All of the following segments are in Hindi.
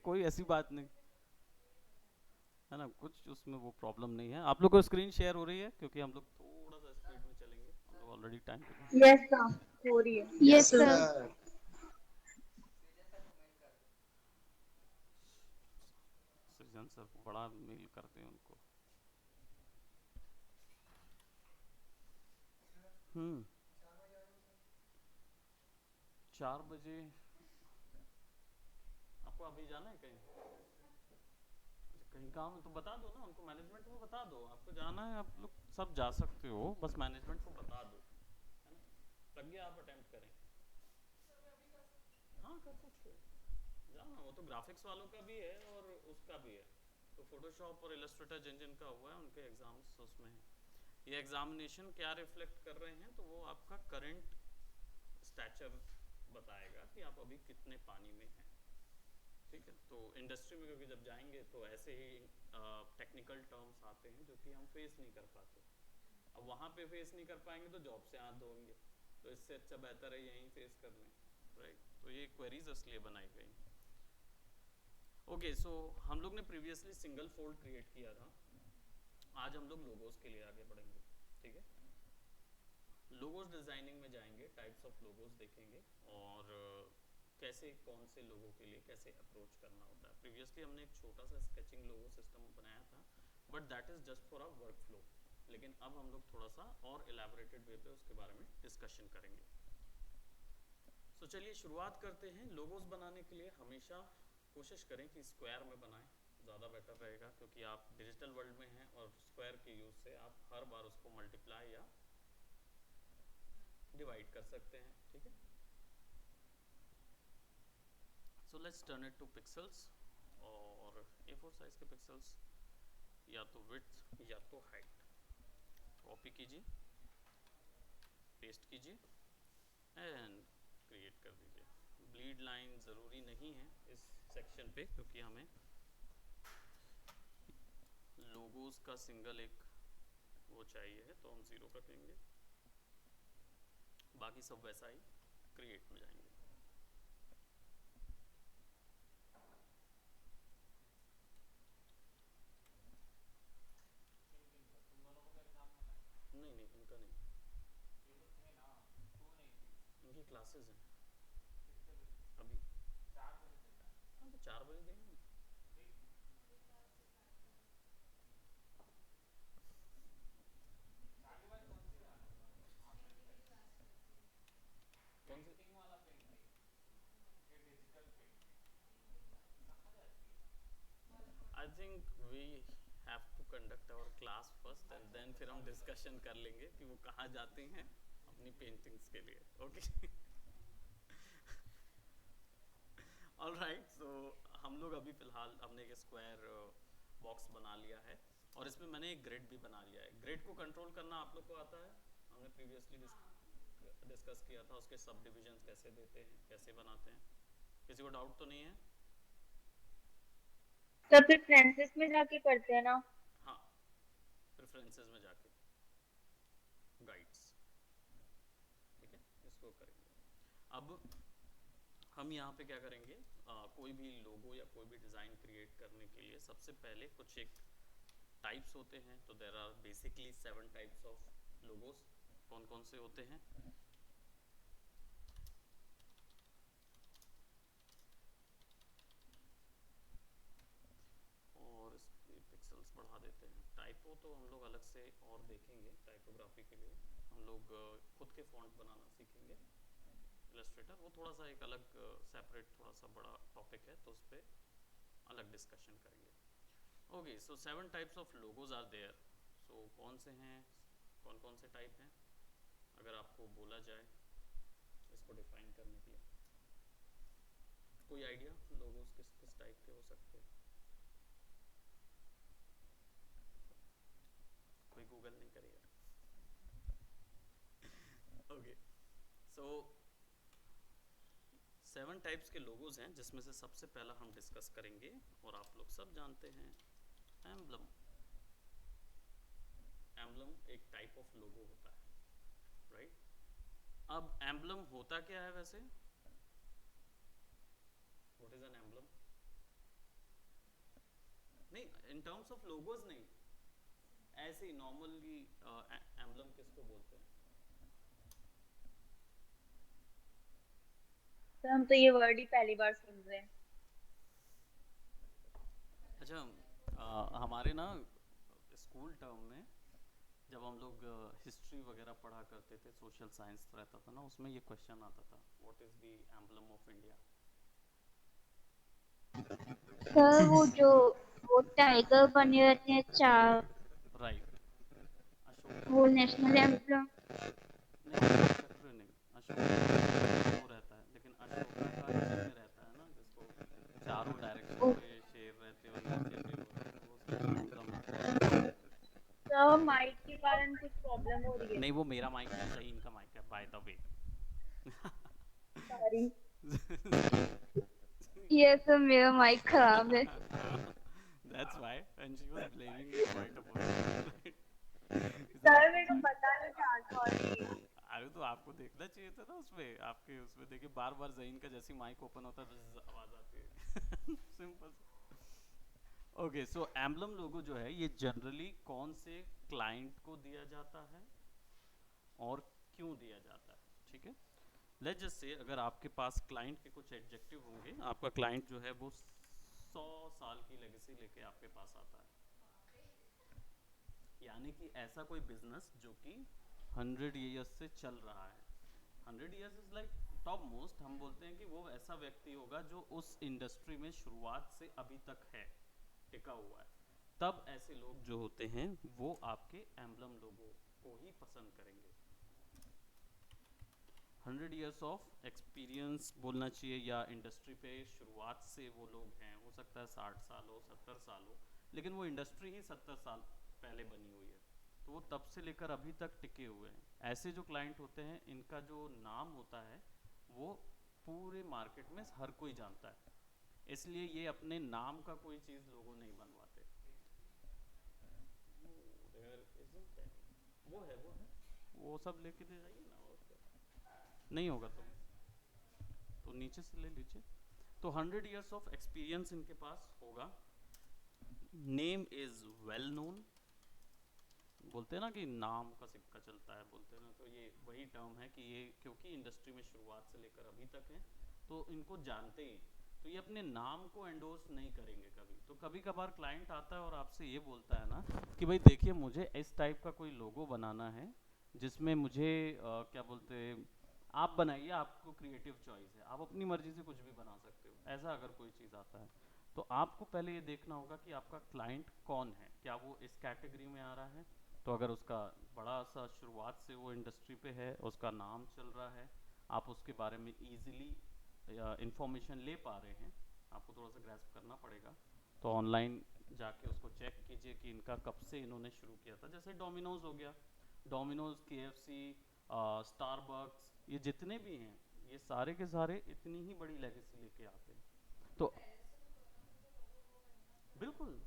कोई ऐसी बात नहीं है ना, कुछ उसमें वो प्रॉब्लम नहीं है। आप लोग को स्क्रीन शेयर हो रही है? क्योंकि हम लोग थोड़ा सा स्पीड में चलेंगे, हम लोग ऑलरेडी टाइम पे हैं। यस सर, हो रही है। Yes yes sir. सर। सृजन सर बड़ा मेल करते हैं उनको। हम्म 4 बजे आपको अभी जाना है कहीं? अच्छा, कहीं काम है तो बता दो ना उनको, मैनेजमेंट को बता दो आपको जाना है, आप लोग सब जा सकते हो, बस मैनेजमेंट को बता दो, है ना। प्रज्ञा आप अटेम्प्ट करें? हाँ कर सकते हो, जाना। वो तो ग्राफिक्स वालों का भी है और उसका भी है, तो फोटोशॉप और इलस्ट्रेटर जिन जिन का हुआ है उनके एग्जाम्स उसमें है। ये एग्जामिनेशन क्या रिफ्लेक्ट कर रहे हैं, तो वो आपका करंट स्टैचर बताएगा कि आप अभी कितने पानी में हैं। ठीक है, तो इंडस्ट्री में क्योंकि जब जाएंगे तो ऐसे ही टेक्निकल टर्म्स आते हैं जो कि हम फेस नहीं कर पाते। अब वहाँ पे फेस नहीं कर पाएंगे तो जॉब से हाथ धोएंगे, तो इससे अच्छा बेहतर है यहीं फेस कर लें, राइट। तो ये क्वेरीज इसलिए बनाई गई। ओके, सो हम लोग ने प्रीवियसली सिंगल फोल्ड क्रिएट किया था, आज हम लोग लोगोस के लिए आगे बढ़ेंगे। ठीक है, लोगोस डिजाइनिंग में जाएंगे, टाइप्स ऑफ लोगोस देखेंगे और कैसे कौन से लोगों के लिए कैसे अप्रोच करना होता है। प्रीवियसली हमने एक छोटा सा स्केचिंग लोगो सिस्टम बनाया था, but that is just for a work flow, लेकिन अब हम लोग थोड़ा सा और एलैबोरेटेड वे पे उसके बारे में डिस्कशन करेंगे। सो चलिए शुरुआत करते हैं। लोगोस बनाने के लिए हमेशा कोशिश करें कि स्क्वायर में बनाएं, ज़्यादा बेटर रहेगा, क्योंकि आप डिजिटल वर्ल्ड में हैं और स्क्वायर के यूज़ से आप हर बार उसको मल्टीप्लाई या डिवाइड कर सकते हैं। ठीक है, so let's turn it to pixels, और A4 साइज के पिक्सल्स, या तो विड्थ या तो हाइट। कॉपी कीजिए, पेस्ट कीजिए एंड क्रिएट कर दीजिए। ब्लीड लाइन ज़रूरी नहीं है इस सेक्शन पे, क्योंकि हमें लोगोस का सिंगल एक वो चाहिए है, तो हम 0 रखेंगे, बाकी सब वैसा ही क्रिएट में जाएंगे। नहीं नहीं इनका नहीं, इनकी क्लासेस हैं अभी। हाँ तो 4 बजे देंगे। कौन सी? I think we have to conduct our class first and then फिर हम डिस्कशन कर लेंगे कि वो कहाँ जाते हैं अपनी पेंटिंग्स के लिए। ओके ऑल राइट, सो हम लोग अभी फिलहाल हमने एक स्क्वायर बॉक्स बना लिया है और इसमें मैंने एक ग्रिड भी बना लिया है। ग्रिड को कंट्रोल करना आप लोग को आता है? हमने प्रीवियसली डिस्कस किया था उसके सब डिविजन्स कैसे देते हैं, कैसे बनाते हैं। किसी को डाउट तो नहीं है? सर प्रेफरेंसेस में जाके करते हैं ना? हाँ, प्रेफरेंसेस में जाके गाइड्स, ठीक है, इसको करेंगे। अब हम यहाँ पे क्या करेंगे, कोई भी लोगो या कोई भी डिज़ाइन क्रिएट करने के लिए सबसे पहले कुछ एक टाइप्स होते हैं। तो there are basically 7 types of logos. कौन कौन से होते हैं? और इसके पिक्सल्स बढ़ा देते हैं। टाइपो तो हम लोग अलग से और देखेंगे, टाइपोग्राफी के लिए हम लोग खुद के फॉन्ट बनाना सीखेंगे। इलस्ट्रेटर वो थोड़ा सा एक अलग सेपरेट थोड़ा सा बड़ा टॉपिक है, तो उस पर अलग डिस्कशन करेंगे। Okay, so 7 types of logos are there. So कौन से हैं, कौन कौन से टाइप हैं, अगर आपको बोला जाए इसको डिफाइन करने के लिए? कोई आइडिया लोगोस किस किस टाइप के हो सकते हैं? कोई गूगल नहीं करेगा। ओके, सो 7 टाइप्स के लोगोज हैं, जिसमें से सबसे पहला हम डिस्कस करेंगे और आप लोग सब जानते हैं, एम्बलम। एम्बलम एक टाइप ऑफ लोगो होता है, राइट। अब एम्बलम होता क्या है वैसे? What is an emblem? In terms of logos नहीं, ऐसे ही नॉर्मली एम्बलम किसको बोलते हैं? तो हम तो ये वर्ड ही पहली बार सुन रहे हैं। अच्छा, हमारे ना स्कूल टर्म में जब हम लोग हिस्ट्री वगैरह पढ़ा करते थे, सोशल साइंस रहता था ना, उसमें ये क्वेश्चन आता था, what is the emblem of India? Sir वो टाइगर बने रहते हैं चार, राइट, अशोक वो चक्र। National emblem. नहीं, अशोक चक्र नहीं, अशोक चक्र वो रहता है, लेकिन अशोका का चिन्ह रहता है ना, जिसको चारों डायरेक्शन पे शेर रहते हैं और नीचे पे वो रहता है, वो उसका एम्बलम रहता है। सर माइक के कारण कुछ प्रॉब्लम हो रही है। नहीं, वो मेरा माइक नहीं, सही इनका माइक है, बाय द वे। सॉरी। ये सर मेरा माइक खराब है। That's why, and she was blaming me quite a bit. Sir मेरे को पता नहीं था, सॉरी। अरे तो आपको देखना चाहिए था ना उसमें, आपके उसमें देखिए बार बार जहीन का जैसे माइक ओपन होता है तो आवाज आती है। सिंपल। ओके, सो एम्बलम लोगो जो है ये जनरली कौन से क्लाइंट को दिया जाता है और क्यों दिया जाता है, ठीक है? लेट्स जस्ट से अगर आपके पास क्लाइंट के कुछ एडजेक्टिव होंगे, आपका क्लाइंट जो है वो 100 साल की लेगेसी लेके आपके पास आता है, यानी कि ऐसा कोई बिजनेस जो कि 100 ईयर्स से चल रहा है। 100 years is like top most, हम बोलते हैं कि वो ऐसा व्यक्ति होगा जो उस इंडस्ट्री में शुरुआत से अभी तक है, टिका हुआ है। तब ऐसे लोग जो होते हैं वो आपके एम्बलम लोगों को ही पसंद करेंगे। 100 ईयर्स ऑफ एक्सपीरियंस बोलना चाहिए, या इंडस्ट्री पे शुरुआत से वो लोग हैं, हो सकता है 60 साल हो, 70 साल हो, लेकिन वो इंडस्ट्री ही 70 साल पहले बनी हुई है, तो वो तब से लेकर अभी तक टिके हुए हैं। ऐसे जो क्लाइंट होते हैं इनका जो नाम होता है वो पूरे मार्केट में हर कोई जानता है, इसलिए ये अपने नाम का कोई चीज़ लोगों नहीं बनवाते। There isn't any. वो सब लेके दे जाइए ना, और क्या नहीं होगा तो नीचे से ले लीजिए। तो 100 ईयर्स ऑफ एक्सपीरियंस इनके पास होगा। नेम इज वेल नोन, बोलते हैं ना कि नाम का सिक्का चलता है, बोलते हैं ना, तो ये वही टर्म है कि ये क्योंकि इंडस्ट्री में शुरुआत से लेकर अभी तक है तो इनको जानते ही, तो ये अपने नाम को एंडोर्स नहीं करेंगे कभी। तो कभी कभार क्लाइंट आता है और आपसे ये बोलता है ना कि भाई देखिए मुझे इस टाइप का कोई लोगो बनाना है जिसमें मुझे क्या बोलते हैं, आप बनाइए, आपको क्रिएटिव चॉइस है, आप अपनी मर्जी से कुछ भी बना सकते हो, ऐसा अगर कोई चीज़ आता है तो आपको पहले ये देखना होगा कि आपका क्लाइंट कौन है, क्या वो इस कैटेगरी में आ रहा है। तो अगर उसका बड़ा सा शुरुआत से वो इंडस्ट्री पे है, उसका नाम चल रहा है, आप उसके बारे में ईजिली इंफॉर्मेशन ले पा रहे हैं, आपको थोड़ा सा ग्रैस्प करना पड़ेगा, तो ऑनलाइन जाके उसको चेक कीजिए कि इनका कब से इन्होंने शुरू किया था। जैसे डोमिनोज हो गया, डोमिनोज, KFC, स्टारबक्स, ये जितने भी हैं ये सारे के सारे इतनी ही बड़ी लेगेसी लेके आते हैं। तो बिल्कुल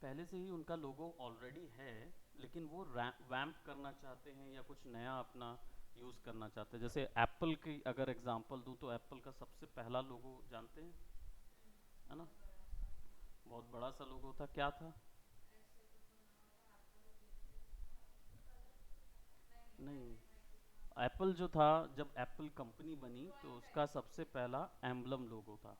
पहले से ही उनका लोगो ऑलरेडी है, लेकिन वो वैम्प करना चाहते हैं या कुछ नया अपना यूज़ करना चाहते हैं। जैसे एप्पल की अगर एग्जांपल दूं तो एप्पल का सबसे पहला लोगो जानते हैं, है ना? बहुत बड़ा सा लोगो था, क्या था? नहीं, एप्पल जो था, जब एप्पल कंपनी बनी तो उसका सबसे पहला एम्बलम लोगो था,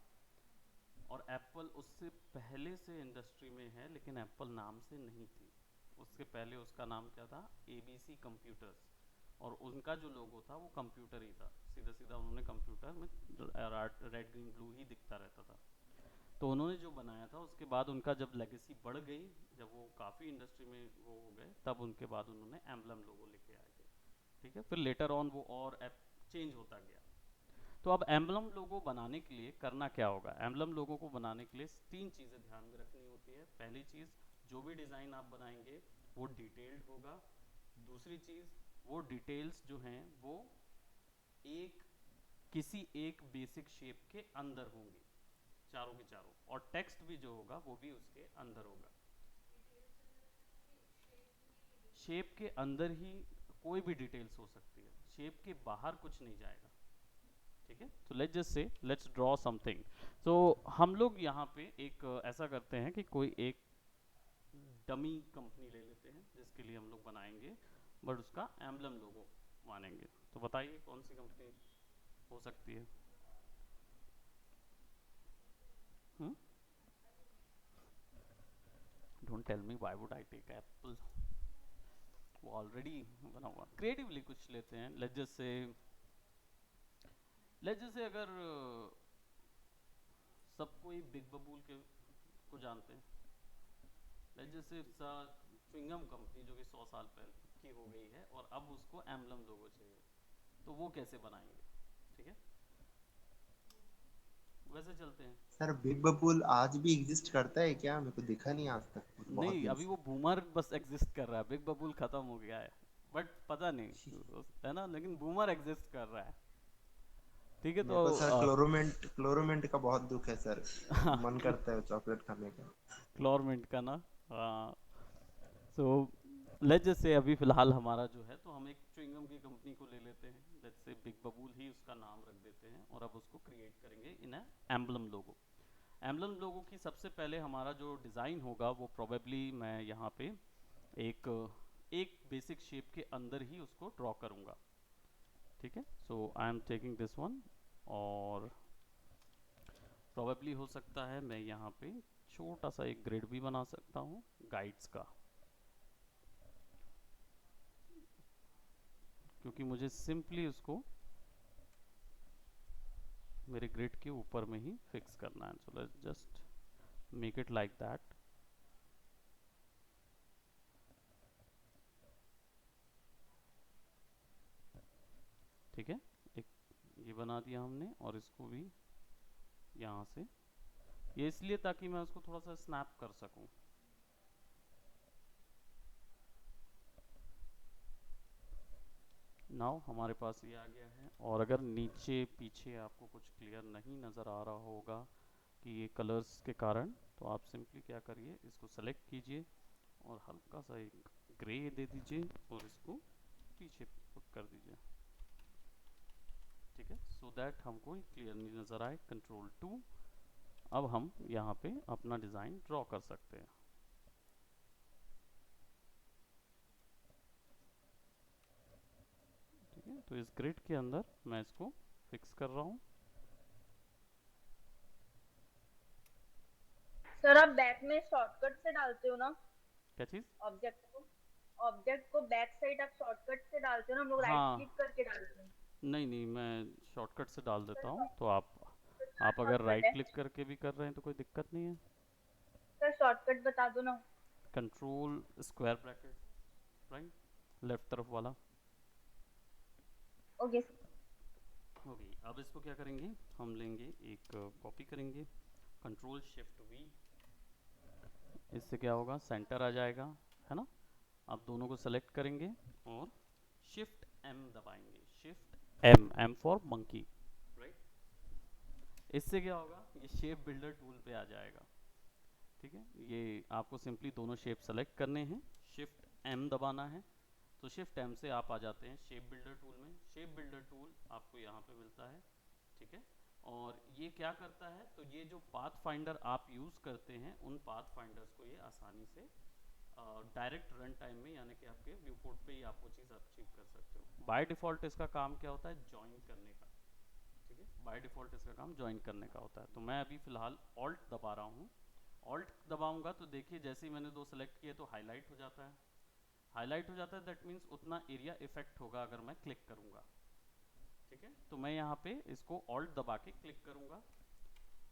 और एप्पल उससे पहले से इंडस्ट्री में है लेकिन एप्पल नाम से नहीं थी। उसके पहले उसका नाम क्या था? ABC कंप्यूटर्स, और उनका जो लोगो था वो कंप्यूटर ही था, सीधा सीधा उन्होंने कंप्यूटर में रेड ग्रीन ब्लू ही दिखता रहता था। तो उन्होंने जो बनाया था उसके बाद उनका जब लेगेसी बढ़ गई, जब वो काफ़ी इंडस्ट्री में वो हो गए, तब उनके बाद उन्होंने एम्बलम लोगो लेके आए थे, ठीक है? फिर लेटर ऑन वो और ऐप चेंज होता गया। तो अब एम्बलम लोगो बनाने के लिए करना क्या होगा? एम्बलम लोगो को बनाने के लिए तीन चीज़ें ध्यान में रखनी होती है। पहली चीज़, जो भी डिज़ाइन आप बनाएंगे वो डिटेल्ड होगा। दूसरी चीज़, वो डिटेल्स जो हैं वो एक किसी एक बेसिक शेप के अंदर होंगी, चारों के चारों, और टेक्स्ट भी जो होगा वो भी उसके अंदर होगा। शेप के अंदर ही कोई भी डिटेल्स हो सकती है, शेप के बाहर कुछ नहीं जाएगा। ठीक है। तो let's just say let's draw something. तो हम लोग यहाँ पे एक ऐसा करते हैं कि कोई एक डमी कंपनी ले लेते हैं जिसके लिए हम लोग बनाएंगे, बट उसका एम्बलम लोगो मानेंगे। तो बताइए कौन सी कंपनी हो सकती है? Don't tell me why would I take Apple, वो ऑलरेडी बना हुआ। क्रिएटिवली कुछ लेते हैं। लेट्स जस्ट से अगर सब कोई बिग बबूल के को जानते हैं, let's just say chewing gum company जो कि 100 साल पहले की हो गई है और अब उसको एम्बलम लोगो चाहिए, तो वो कैसे बनाएंगे? ठीक है, वैसे चलते हैं। सर बिग बबूल आज भी एग्जिस्ट करता है क्या? मेरे को दिखा नहीं आज तक, वो तो बहुत नहीं, दिन अभी से। वो बूमर बस एग्जिस्ट कर रहा है, बिग बबूल खत्म हो गया है। बट पता नहीं, है ना, लेकिन बूमर एग्जिस्ट कर रहा है। ठीक है, मेरे तो को सर क्लोरोमेंट का बहुत दुख है सर। मन करता है चॉकलेट खाने का। क्लोरमिंट का ना। सो लेट्स जस्ट से अभी फिलहाल हमारा जो है, तो हम एक च्युइंगम की कंपनी को ले लेते हैं, लेट्स से बिग बबूल ही उसका नाम रख देते हैं, और अब उसको क्रिएट करेंगे इन एम्बलम लोगो। एम्बलम लोगो की सबसे पहले हमारा जो डिज़ाइन होगा वो प्रोबेबली मैं यहाँ पे एक एक बेसिक शेप के अंदर ही उसको ड्रॉ करूँगा। ठीक है, so I am taking this one, और प्रोबेबली हो सकता है मैं यहाँ पे छोटा सा एक ग्रिड भी बना सकता हूँ गाइड्स का, क्योंकि मुझे सिंपली उसको मेरे ग्रिड के ऊपर में ही फिक्स करना है। So let's just make it like that. ठीक है, एक ये बना दिया हमने, और इसको भी यहाँ से, ये इसलिए ताकि मैं उसको थोड़ा सा स्नैप कर सकूं। नाउ हमारे पास ये आ गया है। और अगर नीचे पीछे आपको कुछ क्लियर नहीं नज़र आ रहा होगा कि ये कलर्स के कारण, तो आप सिंपली क्या करिए, इसको सेलेक्ट कीजिए और हल्का सा एक ग्रे दे दीजिए और इसको पीछे पुट कर दीजिए। ठीक है, सो दैट हमको क्लियर नहीं नज़र आए। Ctrl+2। अब हम यहाँ पे अपना डिज़ाइन ड्रॉ कर सकते हैं। ठीक है, तो इस ग्रिड के अंदर मैं इसको फिक्स कर रहा हूँ। सर आप बैक में शॉर्टकट से डालते हो ना क्या चीज़? ऑब्जेक्ट को बैक साइड आप शॉर्टकट से डालते हो ना, हम लोग राइट हाँ, क्लिक करके डालते हैं। नहीं नहीं, मैं शॉर्टकट से डाल देता सर हूँ, तो क्या आप अगर शॉर्टकट राइट है? क्लिक करके भी कर रहे हैं तो कोई दिक्कत नहीं है। सर शॉर्टकट बता दो ना। Control square bracket, right, left तरफ वाला। ओके। ओके, अब इसको क्या करेंगे, हम लेंगे एक कॉपी करेंगे, Ctrl+Shift+V, इससे क्या होगा, सेंटर आ जाएगा, है ना। अब दोनों को सेलेक्ट करेंगे और शिफ्ट M दबाएंगे, shift M for monkey, right. इससे क्या होगा, ये शेप बिल्डर टूल पे आ जाएगा। ठीक है, ये आपको सिंपली दोनों शेप सेलेक्ट करने हैं, शिफ्ट M दबाना है, तो शिफ्ट M से आप आ जाते हैं शेप बिल्डर टूल में। शेप बिल्डर टूल आपको यहाँ पे मिलता है। ठीक है, और ये क्या करता है, तो ये जो पाथ फाइंडर आप यूज़ करते हैं, उन पाथ फाइंडर्स को ये आसानी से डायरेक्ट रन टाइम में, यानी कि आपके व्यू पोर्ट पे ही आप वो चीज़ अचीव कर सकते हो। बाय डिफ़ॉल्ट इसका काम क्या होता है, ज्वाइन करने का। ठीक है, बाय डिफ़ॉल्ट इसका काम ज्वाइन करने का होता है। तो मैं अभी फ़िलहाल ऑल्ट दबा रहा हूँ। ऑल्ट दबाऊंगा तो देखिए जैसे ही मैंने दो सेलेक्ट किए तो हाईलाइट हो जाता है। हाईलाइट हो जाता है, दैट मीन्स उतना एरिया इफेक्ट होगा अगर मैं क्लिक करूँगा। ठीक है, तो मैं यहाँ पे इसको ऑल्ट दबा के क्लिक करूँगा,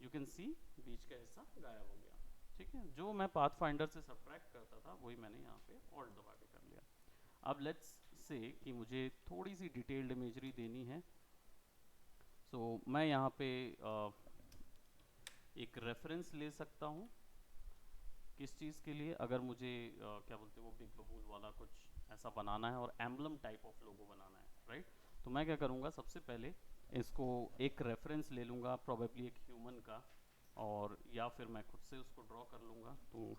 यू कैन सी बीच का हिस्सा गायब हो गया। ठीक है, जो मैं पाथ फाइंडर से सब्ट्रैक्ट करता था वही मैंने यहाँ पे ऑल्ट दबा के कर लिया। अब लेट्स से कि मुझे थोड़ी सी डिटेल्ड इमेजरी देनी है, सो मैं यहाँ पे एक रेफरेंस ले सकता हूँ। किस चीज़ के लिए, अगर मुझे क्या बोलते हैं वो बिग बबूल वाला कुछ ऐसा बनाना है और एम्बलम टाइप ऑफ लोगो बनाना है, राइट। तो मैं क्या करूँगा, सबसे पहले इसको एक रेफरेंस ले लूँगा, प्रोबेबली एक ह्यूमन का, और या फिर मैं खुद से उसको ड्रॉ कर लूँगा। तो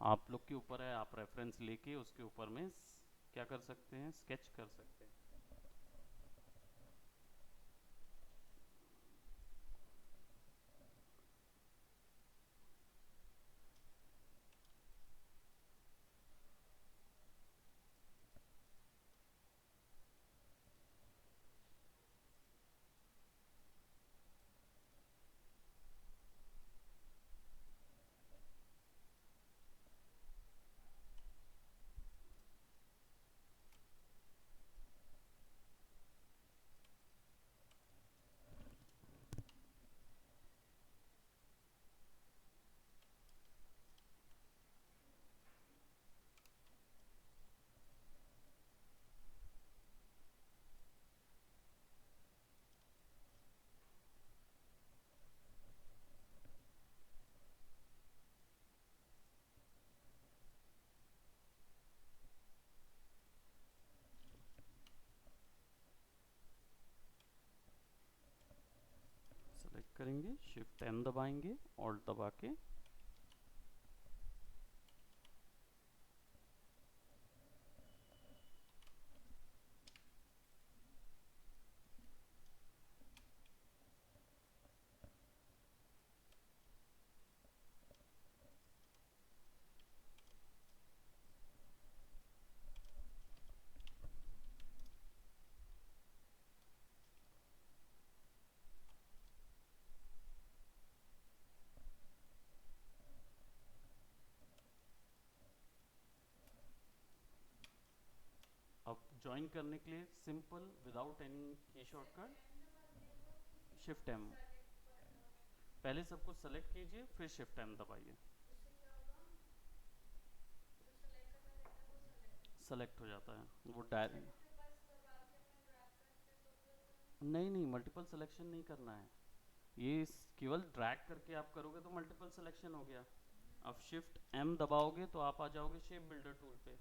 आप लोग के ऊपर है, आप रेफरेंस लेके उसके ऊपर में क्या कर सकते हैं, स्केच कर सकते हैं। करेंगे, शिफ्ट एम दबाएंगे, ऑल्ट दबा के अब ज्वाइन करने के लिए सिंपल विदाउट एनी की शॉर्टकट शिफ्ट एम, पहले सब कुछ सेलेक्ट कीजिए फिर शिफ्ट एम दबाइए, सेलेक्ट हो जाता है वो डायरेक्ट। नहीं मल्टीपल सिलेक्शन नहीं करना है, ये केवल ड्रैग करके आप करोगे तो मल्टीपल सिलेक्शन हो गया। अब शिफ्ट एम दबाओगे तो आप आ जाओगे शेप बिल्डर टूल पे,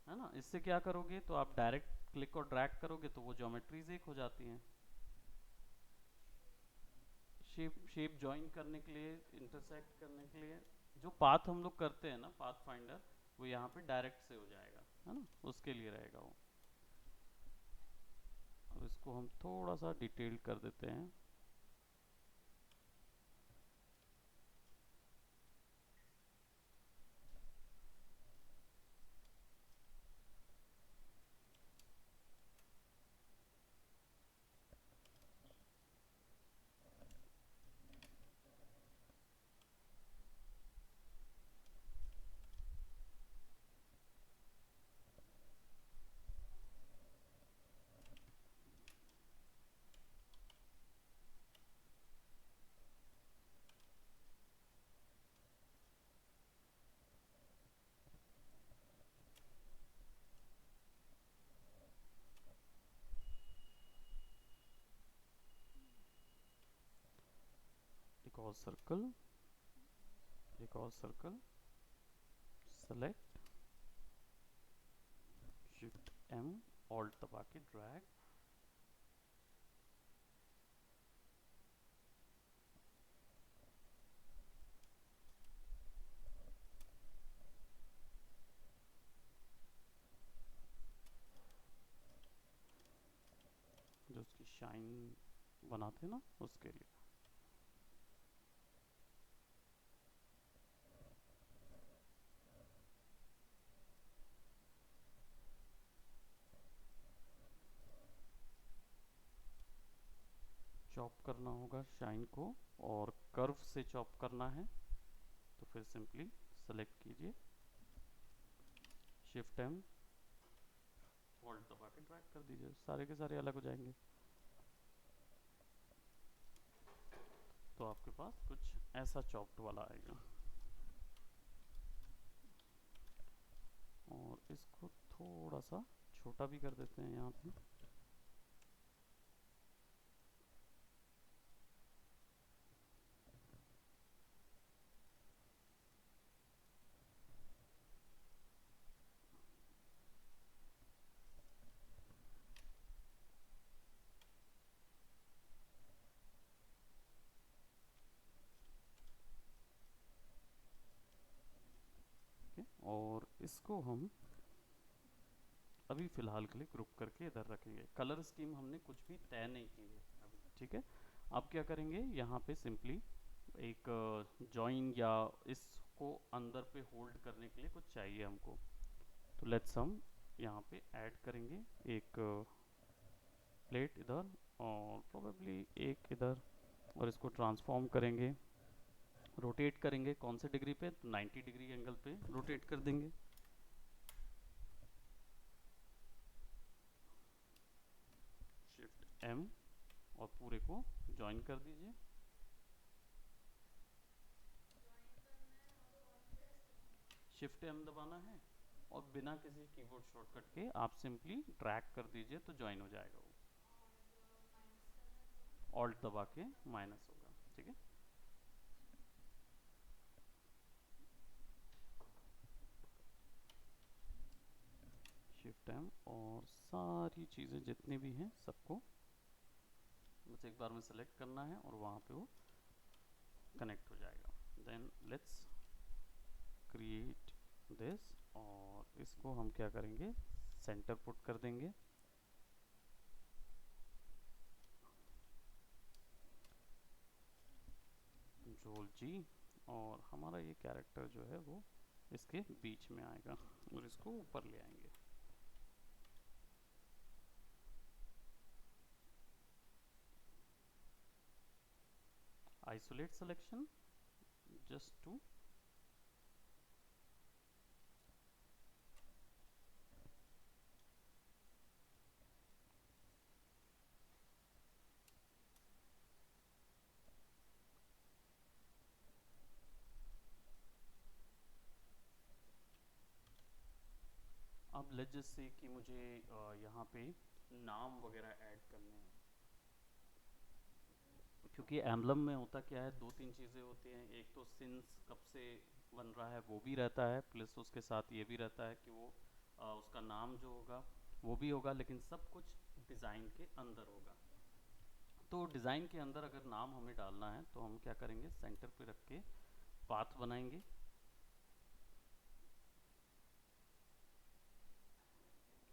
है ना। इससे क्या करोगे तो आप डायरेक्ट क्लिक और ड्रैग करोगे तो वो ज्योमेट्रीज एक हो जाती हैं। शेप ज्वाइन करने के लिए, इंटरसेक्ट करने के लिए जो पाथ हम लोग करते हैं ना पाथ फाइंडर, वो यहाँ पे डायरेक्ट से हो जाएगा, है ना, उसके लिए रहेगा वो। अब इसको हम थोड़ा सा डिटेल कर देते हैं। एक और सर्कल, एक और circle, select, shift M, alt दबा के ड्रैग, जो उसकी शाइन बनाते हैं ना उसके लिए। चॉप करना होगा शाइन को और कर्व से चॉप करना है तो फिर सिंपली सेलेक्ट कीजिए, शिफ्ट एम, ऑल्ट दबा के ड्रैग कर दीजिए, सारे के सारे अलग हो जाएंगे। तो आपके पास कुछ ऐसा चॉप्ड वाला आएगा। और इसको थोड़ा सा छोटा भी कर देते हैं यहाँ पे। और इसको हम अभी फ़िलहाल के लिए ग्रुप करके इधर रखेंगे। कलर स्कीम हमने कुछ भी तय नहीं की है अभी, ठीक है। अब क्या करेंगे, यहाँ पे सिंपली एक जॉइन या इसको अंदर पे होल्ड करने के लिए कुछ चाहिए हमको, तो लेट्स हम यहाँ पे ऐड करेंगे एक प्लेट इधर और प्रोबेबली एक इधर, और इसको ट्रांसफॉर्म करेंगे, रोटेट करेंगे कौन से डिग्री पे, 90 डिग्री एंगल पे रोटेट कर देंगे। शिफ्ट एम और पूरे को ज्वाइन कर दीजिए। शिफ्ट एम दबाना है और बिना किसी कीबोर्ड शॉर्टकट के आप सिंपली ड्रैग कर दीजिए तो ज्वाइन हो जाएगा वो। ऑल्ट दबा के माइनस होगा, ठीक है। शिफ्ट एम और सारी चीज़ें जितनी भी हैं सबको बस एक बार में सेलेक्ट करना है और वहाँ पे वो कनेक्ट हो जाएगा। देन लेट्स क्रिएट दिस, और इसको हम क्या करेंगे, सेंटर पुट कर देंगे। कंट्रोल जी, और हमारा ये कैरेक्टर जो है वो इसके बीच में आएगा और इसको ऊपर ले आएंगे। आइसोलेट सिलेक्शन just to अब लेट्स जस्ट से कि मुझे यहाँ पे नाम वगैरह ऐड करने हैं, क्योंकि एम्बलम में होता क्या है, दो तीन चीज़ें होती हैं। एक तो सिंस कब से बन रहा है वो भी रहता है, प्लस उसके साथ ये भी रहता है कि वो उसका नाम जो होगा वो भी होगा, लेकिन सब कुछ डिज़ाइन के अंदर होगा। तो डिज़ाइन के अंदर अगर नाम हमें डालना है तो हम क्या करेंगे, सेंटर पे रख के पाथ बनाएंगे।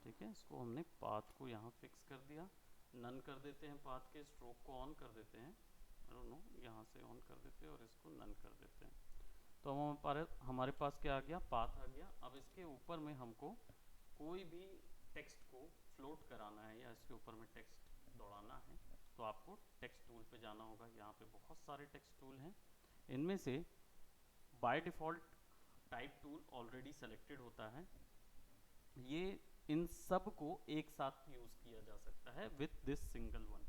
ठीक है, इसको हमने पाथ को यहाँ फिक्स कर दिया, नन कर देते हैं, पाथ के स्ट्रोक को ऑन कर देते हैं, आई डोंट नो, यहाँ से ऑन कर देते हैं और इसको नन कर देते हैं। तो हमारे पास क्या आ गया, पाथ आ गया। अब इसके ऊपर में हमको कोई भी टेक्स्ट को फ्लोट कराना है या इसके ऊपर में टेक्स्ट दौड़ाना है तो आपको टेक्स्ट टूल पे जाना होगा। यहाँ पे बहुत सारे टेक्स्ट टूल हैं, इनमें से by default type tool already selected होता है। ये इन सब को एक साथ यूज़ किया जा सकता है विथ दिस सिंगल वन।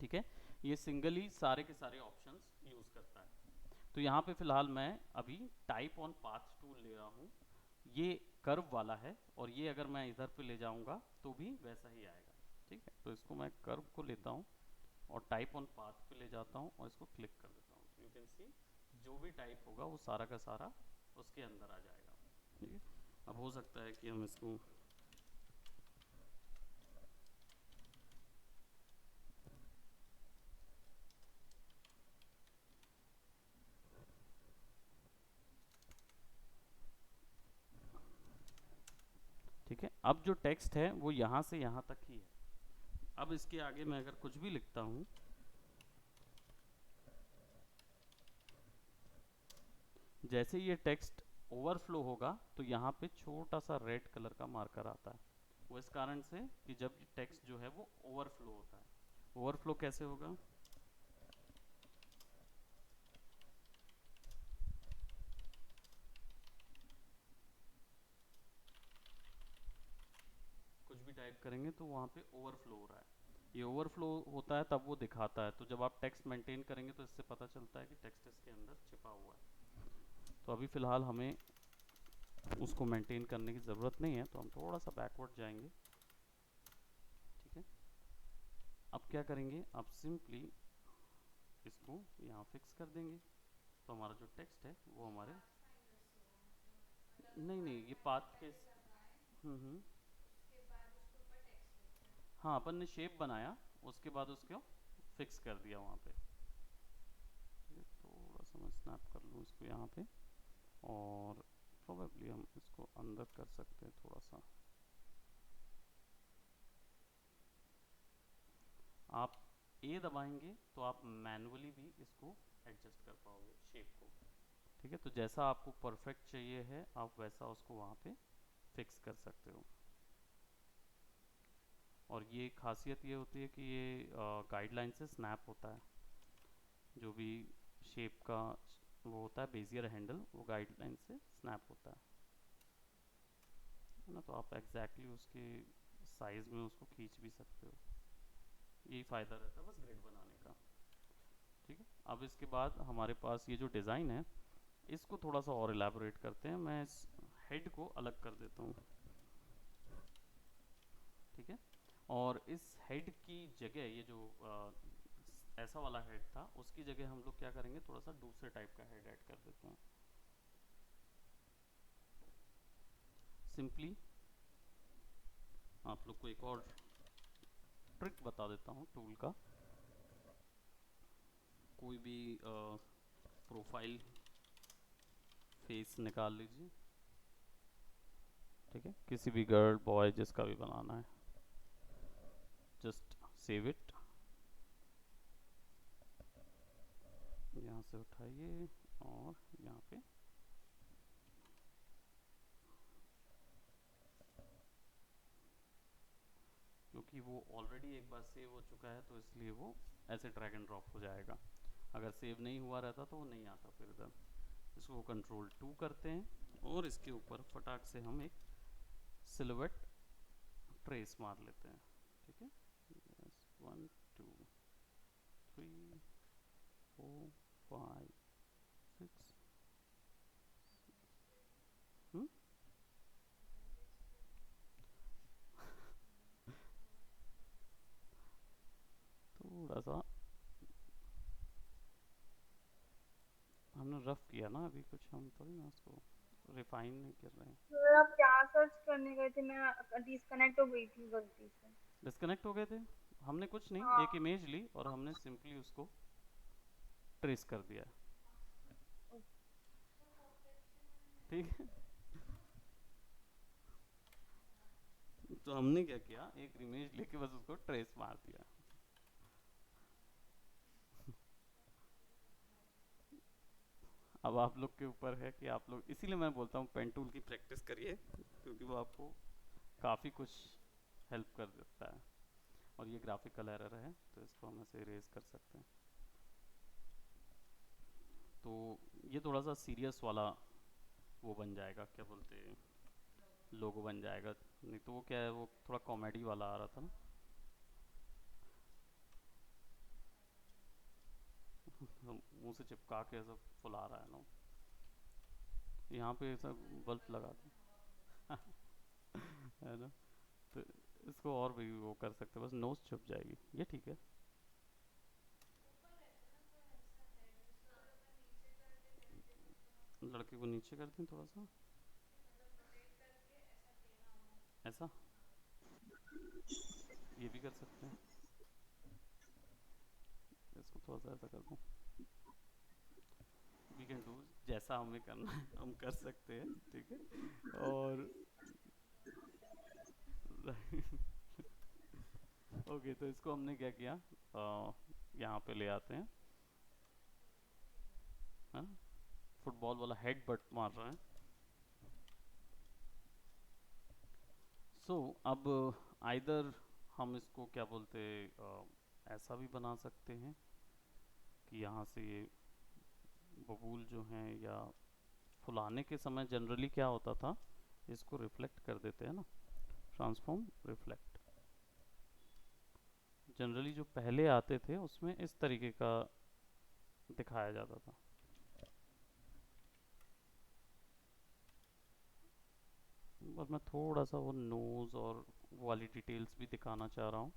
ठीक है, ये सिंगल ही सारे के सारे ऑप्शंस यूज़ करता है। तो यहाँ पे फिलहाल मैं अभी टाइप ऑन पाथ टूल ले रहा हूँ, ये कर्व वाला है, और ये अगर मैं इधर पे ले जाऊँगा तो भी वैसा ही आएगा। ठीक है, तो इसको मैं कर्व को लेता हूँ और टाइप ऑन पाथ पे ले जाता हूँ और इसको क्लिक कर देता हूँ। यू कैन सी जो भी टाइप होगा वो सारा का सारा उसके अंदर आ जाएगा। ठीक है, अब हो सकता है कि हम इसको ठीक है, अब जो टेक्स्ट है वो यहाँ से यहाँ तक ही है। अब इसके आगे मैं अगर कुछ भी लिखता हूँ, जैसे ये टेक्स्ट ओवरफ्लो होगा तो यहाँ पे छोटा सा रेड कलर का मार्कर आता है, वो इस कारण से कि जब टेक्स्ट जो है वो ओवरफ्लो होता है। ओवरफ्लो कैसे होगा, कुछ भी टाइप करेंगे तो वहाँ पे ओवरफ्लो हो रहा है, ये ओवरफ्लो होता है तब वो दिखाता है। तो जब आप टेक्स्ट मेंटेन करेंगे तो इससे पता चलता है कि टेक्स्ट इसके अंदर छिपा हुआ है। तो अभी फ़िलहाल हमें उसको मेंटेन करने की ज़रूरत नहीं है, तो हम थोड़ा सा बैकवर्ड जाएंगे। ठीक है, अब क्या करेंगे, अब सिंपली इसको यहाँ फिक्स कर देंगे, तो हमारा जो टेक्स्ट है वो हमारे नहीं ये पाथ के हम्म, हाँ अपन ने शेप बनाया, उसके बाद उसको फिक्स कर दिया वहाँ पे। थोड़ा सा मैं स्नैप कर लूँ इसको यहाँ पे, और प्रोबेबली हम इसको अंदर कर सकते हैं थोड़ा सा। आप ए दबाएंगे तो आप मैनुअली भी इसको एडजस्ट कर पाओगे शेप को। ठीक है, तो जैसा आपको परफेक्ट चाहिए है आप वैसा उसको वहाँ पे फिक्स कर सकते हो। और ये खासियत ये होती है कि ये गाइडलाइन से स्नैप होता है, जो भी शेप का वो होता है बेजियर हैंडल, वो गाइडलाइन से स्नैप होता है ना, तो आप एग्जैक्टली उसके साइज़ में उसको खींच भी सकते हो। यही फ़ायदा रहता है बस ग्रिड बनाने का। ठीक है, अब इसके बाद हमारे पास ये जो डिज़ाइन है इसको थोड़ा सा और एलैबोरेट करते हैं। मैं इस हेड को अलग कर देता हूँ। ठीक है, और इस हेड की जगह ये जो ऐसा वाला हेड था उसकी जगह हम लोग क्या करेंगे, थोड़ा सा दूसरे टाइप का हेड ऐड कर देते हैं। सिंपली आप लोग को एक और ट्रिक बता देता हूँ टूल का। कोई भी प्रोफाइल फेस निकाल लीजिए, ठीक है, किसी भी गर्ल बॉय जिसका भी बनाना है, जस्ट सेव इट, यहाँ से उठाइए और यहाँ पे क्योंकि वो ऑलरेडी एक बार सेव हो चुका है तो इसलिए वो ऐसे ड्रैग एंड ड्रॉप हो जाएगा। अगर सेव नहीं हुआ रहता तो वो नहीं आता फिर इधर। इसको कंट्रोल 2 करते हैं और इसके ऊपर फटाक से हम एक सिलुएट ट्रेस मार लेते हैं, ठीक है। 1 2 3 4 5 6 थोड़ा सा हमने रफ किया ना अभी, कुछ हम थोड़ी ना उसको रिफाइन नहीं कर रहे हैं। सर आप क्या सर्च करने गए थे? मैं डिस्कनेक्ट हो गई थी गलती से। डिस्कनेक्ट हो गए थे? हमने कुछ नहीं, हाँ। एक इमेज ली और हमने सिंपली उसको ट्रेस कर दिया, ठीक है। तो हमने क्या किया, एक इमेज लेके बस उसको ट्रेस मार दिया। अब आप लोग के ऊपर है कि आप लोग, इसीलिए मैं बोलता हूँ पेन टूल की प्रैक्टिस करिए, क्योंकि वो आपको काफ़ी कुछ हेल्प कर देता है। और ये ग्राफिकल एरर है तो इसको हम ऐसे इरेज कर सकते हैं। तो ये थोड़ा सा सीरियस वाला वो बन जाएगा, क्या बोलते हैं, लोगो बन जाएगा। नहीं तो वो क्या है, वो थोड़ा कॉमेडी वाला आ रहा था ना। मुंह से चिपका के ऐसा फुला रहा है ना, यहाँ पे ऐसा बल्ब लगा दो है ना। तो इसको और भी वो कर सकते हैं, बस नोज छुप जाएगी, ये ठीक है। लड़के को नीचे कर दें थोड़ा सा, ऐसा ये भी कर सकते हैं। इसको थोड़ा सा ऐसा कर दूँ, वी कैन डू, जैसा हमें करना है हम कर सकते हैं, ठीक है। और ओके, तो इसको हमने क्या किया, यहाँ पे ले आते हैं, है ना, फुटबॉल वाला हेड बट मार रहा है। सो अब आइदर हम इसको क्या बोलते, ऐसा भी बना सकते हैं कि यहाँ से ये बबूल जो हैं, या फुलाने के समय जनरली क्या होता था, इसको रिफ्लेक्ट कर देते हैं ना, ट्रांसफॉर्म रिफ्लेक्ट। जनरली जो पहले आते थे उसमें इस तरीके का दिखाया जाता था। बस मैं थोड़ा सा वो नोज़ और वो वाली डिटेल्स भी दिखाना चाह रहा हूँ।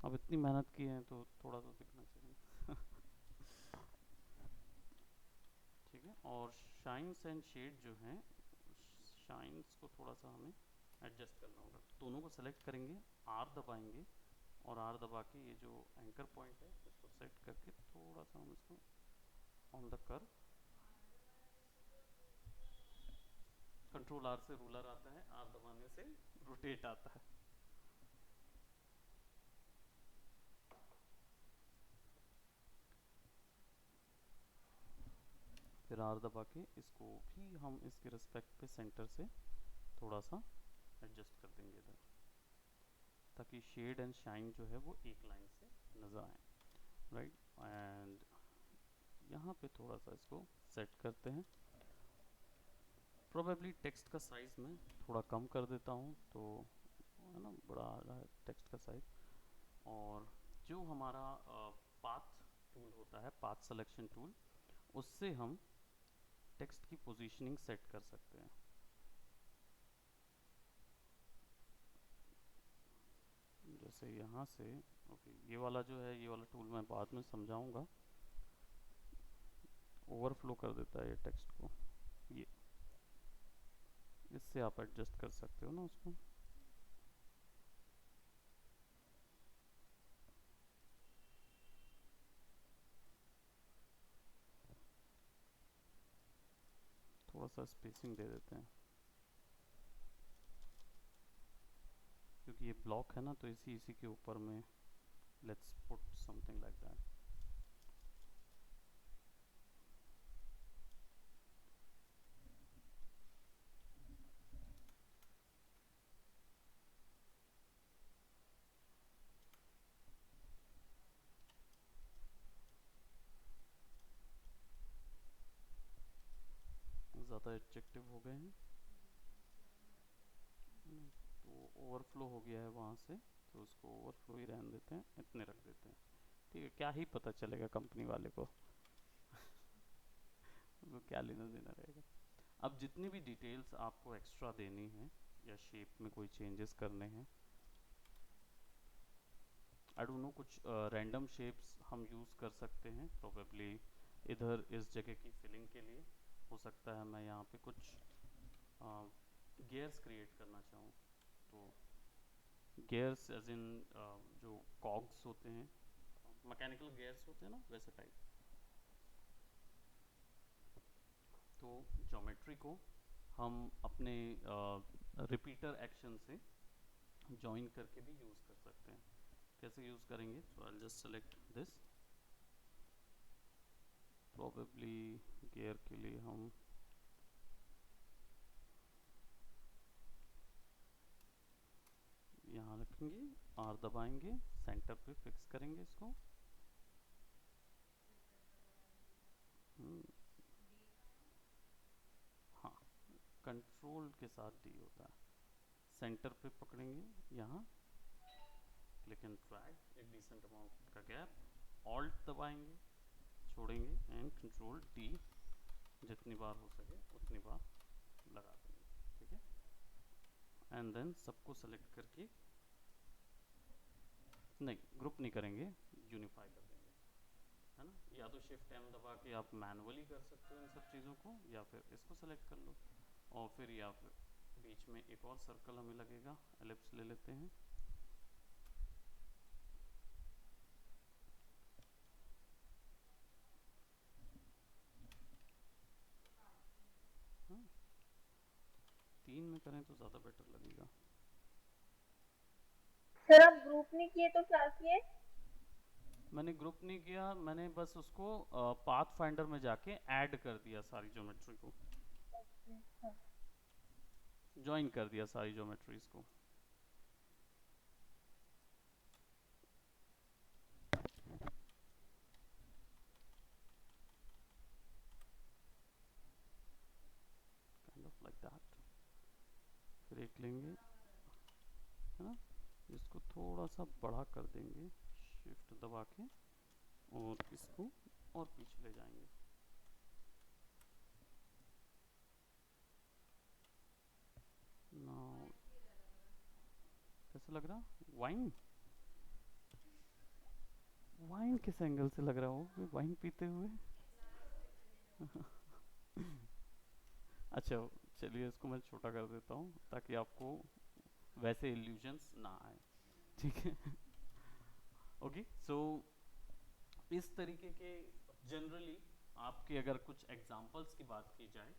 अब इतनी मेहनत की है तो थोड़ा तो दिखना चाहिए ठीक है। और शाइन्स एंड शेड जो हैं, शाइन्स को थोड़ा सा हमें एडजस्ट करना होगा। दोनों को सेलेक्ट करेंगे, आर दबाएंगे और आर दबा के ये जो एंकर पॉइंट है इसको सेट करके थोड़ा सा हम इसको on the curve, control R से रूलर आता है, आर दबाने से रोटेट आता है। फिर आर दबा के इसको भी हम इसके रिस्पेक्ट पे सेंटर से थोड़ा सा एडजस्ट कर देंगे इधर, ताकि शेड एंड शाइन जो है वो एक लाइन से नज़र आए, राइट। एंड यहाँ पे थोड़ा सा इसको सेट करते हैं। प्रोबेबली टेक्स्ट का साइज़ मैं थोड़ा कम कर देता हूँ, तो है ना, बड़ा आ रहा है टेक्स्ट का साइज़। और जो हमारा पाथ टूल होता है, पाथ सिलेक्शन टूल, उससे हम टेक्स्ट की पोजीशनिंग सेट कर सकते हैं। जैसे यहाँ से, ओके, ये वाला जो है, ये वाला टूल मैं बाद में समझाऊंगा, ओवरफ्लो कर देता है ये टेक्स्ट को, ये इससे आप एडजस्ट कर सकते हो ना उसको। थोड़ा सा स्पेसिंग दे देते हैं, क्योंकि ये ब्लॉक है ना, तो इसी इसी के ऊपर में let's put something like that. ज़्यादा एडजेक्टिव हो गए हैं, तो ओवरफ्लो हो गया है वहाँ से, तो उसको ओवरफ्लो ही रहने देते हैं, इतने रख देते हैं। ठीक है, क्या ही पता चलेगा कंपनी वाले को उनको क्या लेना देना रहेगा। अब जितनी भी डिटेल्स आपको एक्स्ट्रा देनी है या शेप में कोई चेंजेस करने हैं, आई डोंट नो, कुछ रैंडम शेप्स हम यूज़ कर सकते हैं प्रोबेबली। इधर इस जगह की फिलिंग के लिए हो सकता है मैं यहाँ पे कुछ गेयर्स क्रिएट करना चाहूँ, तो गेयर्स एज इन जो कॉग्स होते हैं, मैकेनिकल गेयर्स होते हैं ना, वैसे टाइप। तो ज्योमेट्री को हम अपने रिपीटर एक्शन से जॉइन करके भी यूज़ कर सकते हैं। कैसे यूज़ करेंगे? So I just select this, probably gear के लिए हम यहाँ रखेंगे, आर दबाएंगे, सेंटर पे फिक्स करेंगे इसको। हाँ, कंट्रोल के साथ डी होता है। सेंटर पे पकड़ेंगे यहाँ, क्लिक एंड ड्रैग, एक डिसेंट अमाउंट का गैप, ऑल्ट दबाएंगे, छोड़ेंगे एंड कंट्रोल डी, जितनी बार हो सके उतनी बार लगा देंगे। ठीक है, एंड देन सबको सेलेक्ट करके, नहीं ग्रुप नहीं करेंगे, यूनिफाई कर देंगे, है ना। या तो शिफ्ट एम दबा के आप मैनुअली कर सकते हो इन सब चीज़ों को, या फिर इसको सेलेक्ट कर लो, और फिर या फिर बीच में एक और सर्कल हमें लगेगा, एलिप्स ले लेते हैं। हाँ, 3 में करें तो ज़्यादा बेटर लगेगा। सर आप ग्रुप नहीं किए तो क्या किए? मैंने ग्रुप नहीं किया, मैंने बस उसको पाथ फाइंडर में जाके ऐड कर दिया, सारी ज्योमेट्री को ज्वाइन कर दिया, सारी ज्योमेट्रीज को। Kind of like that. फिर एक लेंगे, है ना, इसको थोड़ा सा बड़ा कर देंगे, शिफ्ट दबा के, और इसको और पीछे ले जाएंगे। नाउ कैसा लग रहा? वाइन, वाइन किस एंगल से लग रहा हो? वाइन पीते हुए अच्छा, चलिए इसको मैं छोटा कर देता हूँ ताकि आपको वैसे इल्यूजन्स ना आए। ठीक है, ओके। सो इस तरीके के जनरली आपके अगर कुछ एग्जांपल्स की बात की जाए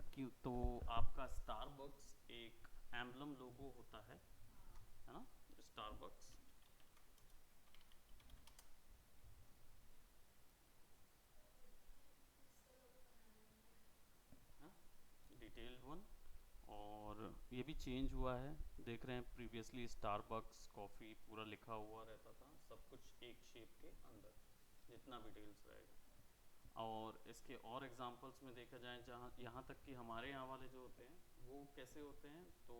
कि, तो आपका स्टारबक्स एक एम्बलम लोगो होता है ना, स्टारबक्स। डिटेल्ड वन, और ये भी चेंज हुआ है, देख रहे हैं, प्रीवियसली स्टारबक्स कॉफ़ी पूरा लिखा हुआ रहता था, सब कुछ एक शेप के अंदर, जितना भी डिटेल्स रहेगा। और इसके और एग्जांपल्स में देखा जाए, जहाँ यहाँ तक कि हमारे यहाँ वाले जो होते हैं वो कैसे होते हैं, तो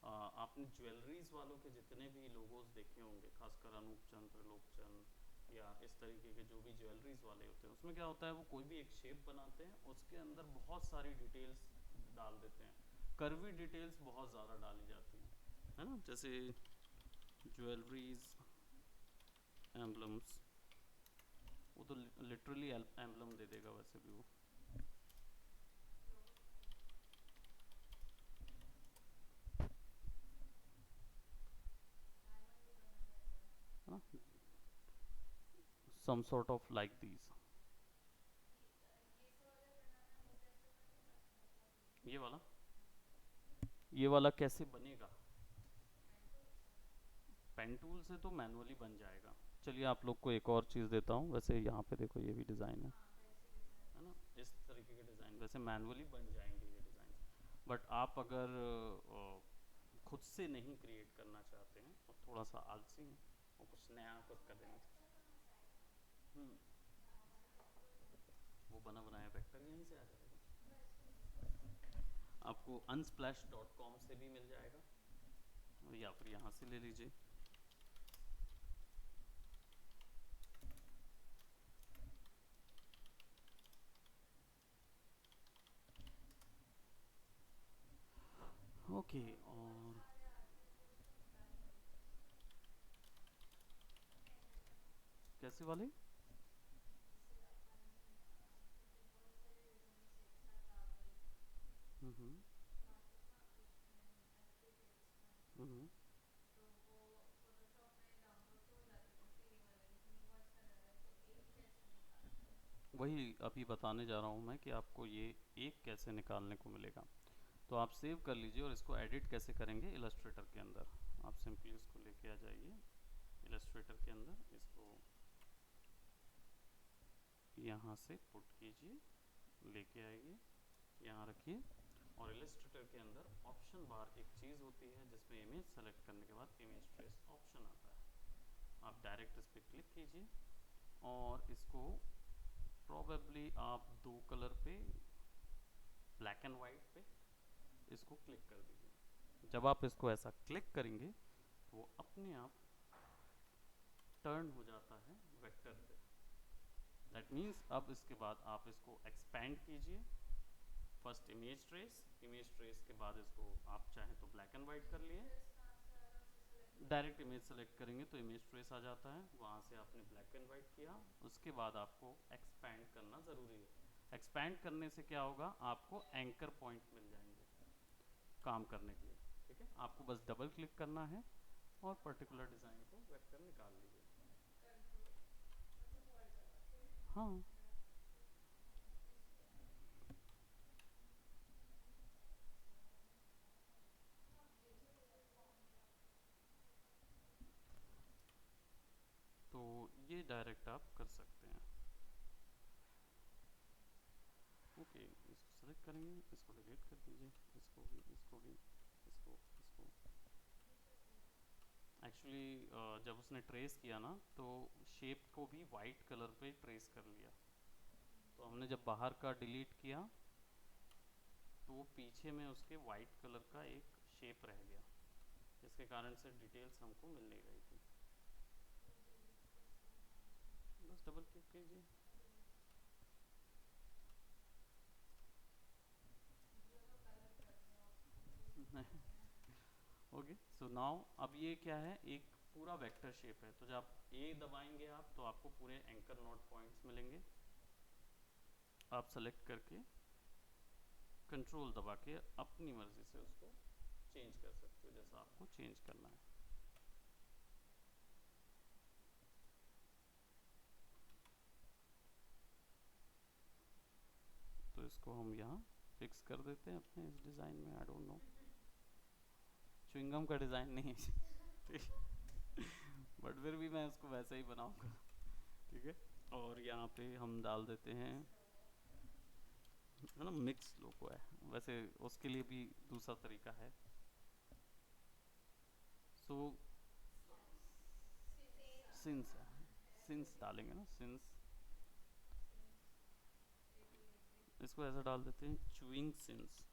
आपने ज्वेलरीज वालों के जितने भी लोगोस देखे होंगे, खासकर अनूप चंद, त्रिलोक चंद, या इस तरीके के जो भी ज्वेलरीज वाले होते हैं, उसमें क्या होता है, वो कोई भी एक शेप बनाते हैं, उसके अंदर बहुत सारी डिटेल्स डाल देते हैं, कर्वी डिटेल्स बहुत ज़्यादा डाली जाती हैं, है ना। जैसे ज्वेलरीज एम्बलम्स, वो तो लिटरली एम्बलम दे देगा वैसे भी वो। Some sort of like these. ये वाला कैसे बनेगा? पेन टूल से तो मैनुअली बन जाएगा। चलिए आप लोग को एक और चीज़ देता हूँ। वैसे यहाँ पे देखो ये भी डिज़ाइन है ना, इस तरीके के डिज़ाइन वैसे मैनुअली बन जाएंगे ये डिज़ाइन। बट आप अगर खुद से नहीं क्रिएट करना चाहते हैं और थोड़ा सा आलसी हैं और कुछ नया खुद कर देना, वो बना बनाया वेक्टर यहीं से आ जाएगा। आपको unsplash.com से भी मिल जाएगा या फिर यहाँ से ले लीजिए। ओके, और कैसे वाले? हम्म हम्म वही अभी बताने जा रहा हूँ मैं कि आपको ये एक कैसे निकालने को मिलेगा। तो आप सेव कर लीजिए और इसको एडिट कैसे करेंगे इलस्ट्रेटर के अंदर। आप सिंपली इसको लेके आ जाइए इलस्ट्रेटर के अंदर, इसको यहाँ से पुट कीजिए, लेके आइए, यहाँ रखिए और इलस्ट्रेटर के अंदर ऑप्शन बार एक चीज़ होती है जिसमें इमेज सेलेक्ट करने के बाद इमेज ट्रेस ऑप्शन आता है। आप डायरेक्ट इस पर क्लिक कीजिए और इसको प्रोबेबली आप दो कलर पे, ब्लैक एंड वाइट पे इसको क्लिक कर दीजिए। जब आप इसको ऐसा क्लिक करेंगे तो वो अपने आप टर्न हो जाता है वेक्टर पे। दैट मीन्स अब इसके बाद आप इसको एक्सपैंड कीजिए। फर्स्ट इमेज ट्रेस के बाद इसको आप चाहें तो ब्लैक एंड वाइट कर लिए। डायरेक्ट इमेज सेलेक्ट करेंगे तो इमेज ट्रेस आ जाता है, वहाँ से आपने ब्लैक एंड वाइट किया। उसके बाद आपको एक्सपैंड करना ज़रूरी है। एक्सपैंड करने से क्या होगा, आपको एंकर पॉइंट मिल जाएंगे काम करने के लिए। ठीक है, आपको बस डबल क्लिक करना है और पर्टिकुलर डिज़ाइन को वेक्टर निकाल लीजिए। हाँ, तो ये डायरेक्ट आप कर सकते हैं। ओके, इसको सेलेक्ट करेंगे, इसको डिलीट कर दीजिए, इसको भी, इसको भी, इसको एक्चुअली जब उसने ट्रेस किया ना तो शेप को भी वाइट कलर पे ट्रेस कर लिया। तो हमने जब बाहर का डिलीट किया तो वो पीछे में उसके वाइट कलर का एक शेप रह गया, जिसके कारण से डिटेल्स हमको मिल नहीं रही थी। बस डबल क्लिक कीजिए। ओके, सो नाउ अब ये क्या है, एक पूरा वेक्टर शेप है। तो जब ए दबाएंगे आप तो आपको पूरे एंकर नोड पॉइंट्स मिलेंगे। आप सेलेक्ट करके कंट्रोल दबा के अपनी मर्जी से उसको चेंज कर सकते हो जैसा आपको चेंज करना है। तो इसको हम यहाँ फिक्स कर देते हैं अपने इस डिज़ाइन में। आई डोंट नो, च्युइंगम का डिज़ाइन नहीं है ठीक, बट फिर भी मैं उसको वैसे ही बनाऊंगा। ठीक है, और यहाँ पे हम डाल देते हैं, है ना, मिक्स लोगो है। वैसे उसके लिए भी दूसरा तरीका है। सो सिंस डालेंगे ना, सिंस इसको ऐसा डाल देते हैं, च्युइंग सिंस,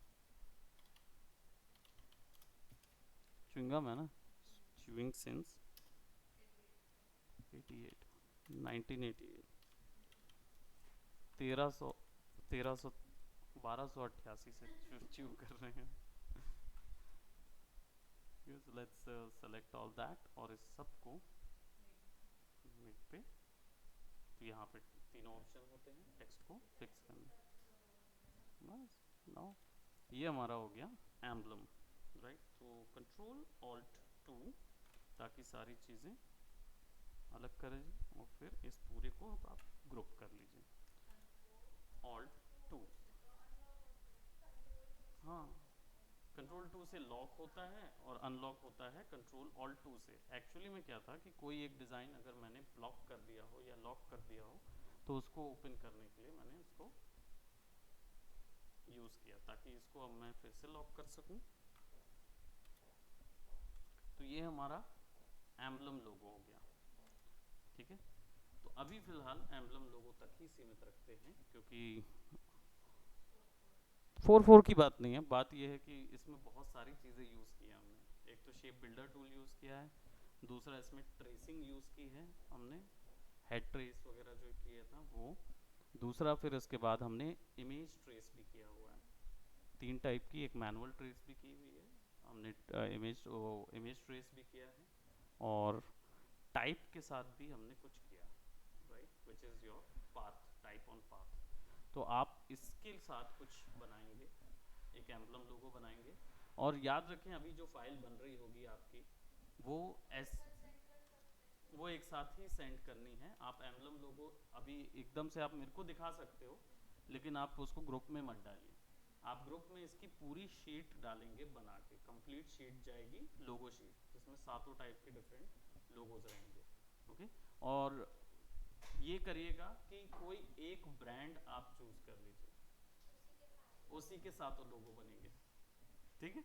च्युइंगम है ना, च्युइंग सिंस 1988 1288 से च्यू कर रहे हैं। लेट्स सेलेक्ट ऑल दैट और इस सब को मिड पे। तो यहाँ पे तीनों ऑप्शन होते हैं टेक्स्ट को फिक्स करने। बस नाउ ये हमारा हो गया एम्बलम, राइट। तो कंट्रोल ऑल्ट 2 ताकि सारी चीज़ें अलग करें और फिर इस पूरे को आप ग्रुप कर लीजिए। ऑल्ट 2, हाँ, कंट्रोल 2 से लॉक होता है और अनलॉक होता है कंट्रोल ऑल्ट 2 से। एक्चुअली में क्या था कि कोई एक डिज़ाइन अगर मैंने ब्लॉक कर दिया हो या लॉक कर दिया हो तो उसको ओपन करने के लिए मैंने इसको यूज़ किया ताकि इसको अब मैं फिर से लॉक कर सकूं। तो ये हमारा एम्बलम लोगो हो गया, ठीक है। तो अभी फ़िलहाल एम्बलम लोगो तक ही सीमित रखते हैं क्योंकि 4 की बात नहीं है। बात यह है कि इसमें बहुत सारी चीज़ें यूज़ की हैं हमने। एक तो शेप बिल्डर टूल यूज़ किया है, दूसरा इसमें ट्रेसिंग यूज़ की है हमने, हेड ट्रेस वगैरह जो किया था वो, दूसरा फिर इसके बाद हमने इमेज ट्रेस भी किया हुआ है। 3 टाइप की, एक मैनुअल ट्रेस भी की हुई है हमने, इमेज ट्रेस भी किया है, और टाइप के साथ भी हमने कुछ किया, right, which is your path, type on path. तो आप इसके साथ कुछ बनाएंगे, एक एम्बलम लोगो बनाएंगे। और याद रखें अभी जो फाइल बन रही होगी आपकी वो वो एक साथ ही सेंड करनी है। आप एम्बलम लोगो अभी एकदम से आप मेरे को दिखा सकते हो, लेकिन आप उसको ग्रुप में मत डालिए। आप ग्रुप में इसकी पूरी शीट डालेंगे बना के, कंप्लीट शीट जाएगी लोगो शीट, जिसमें 7 टाइप के डिफरेंट लोगोज रहेंगे, ओके। और ये करिएगा कि कोई एक ब्रांड आप चूज कर लीजिए, उसी के साथ वो लोगो बनेंगे, ठीक है।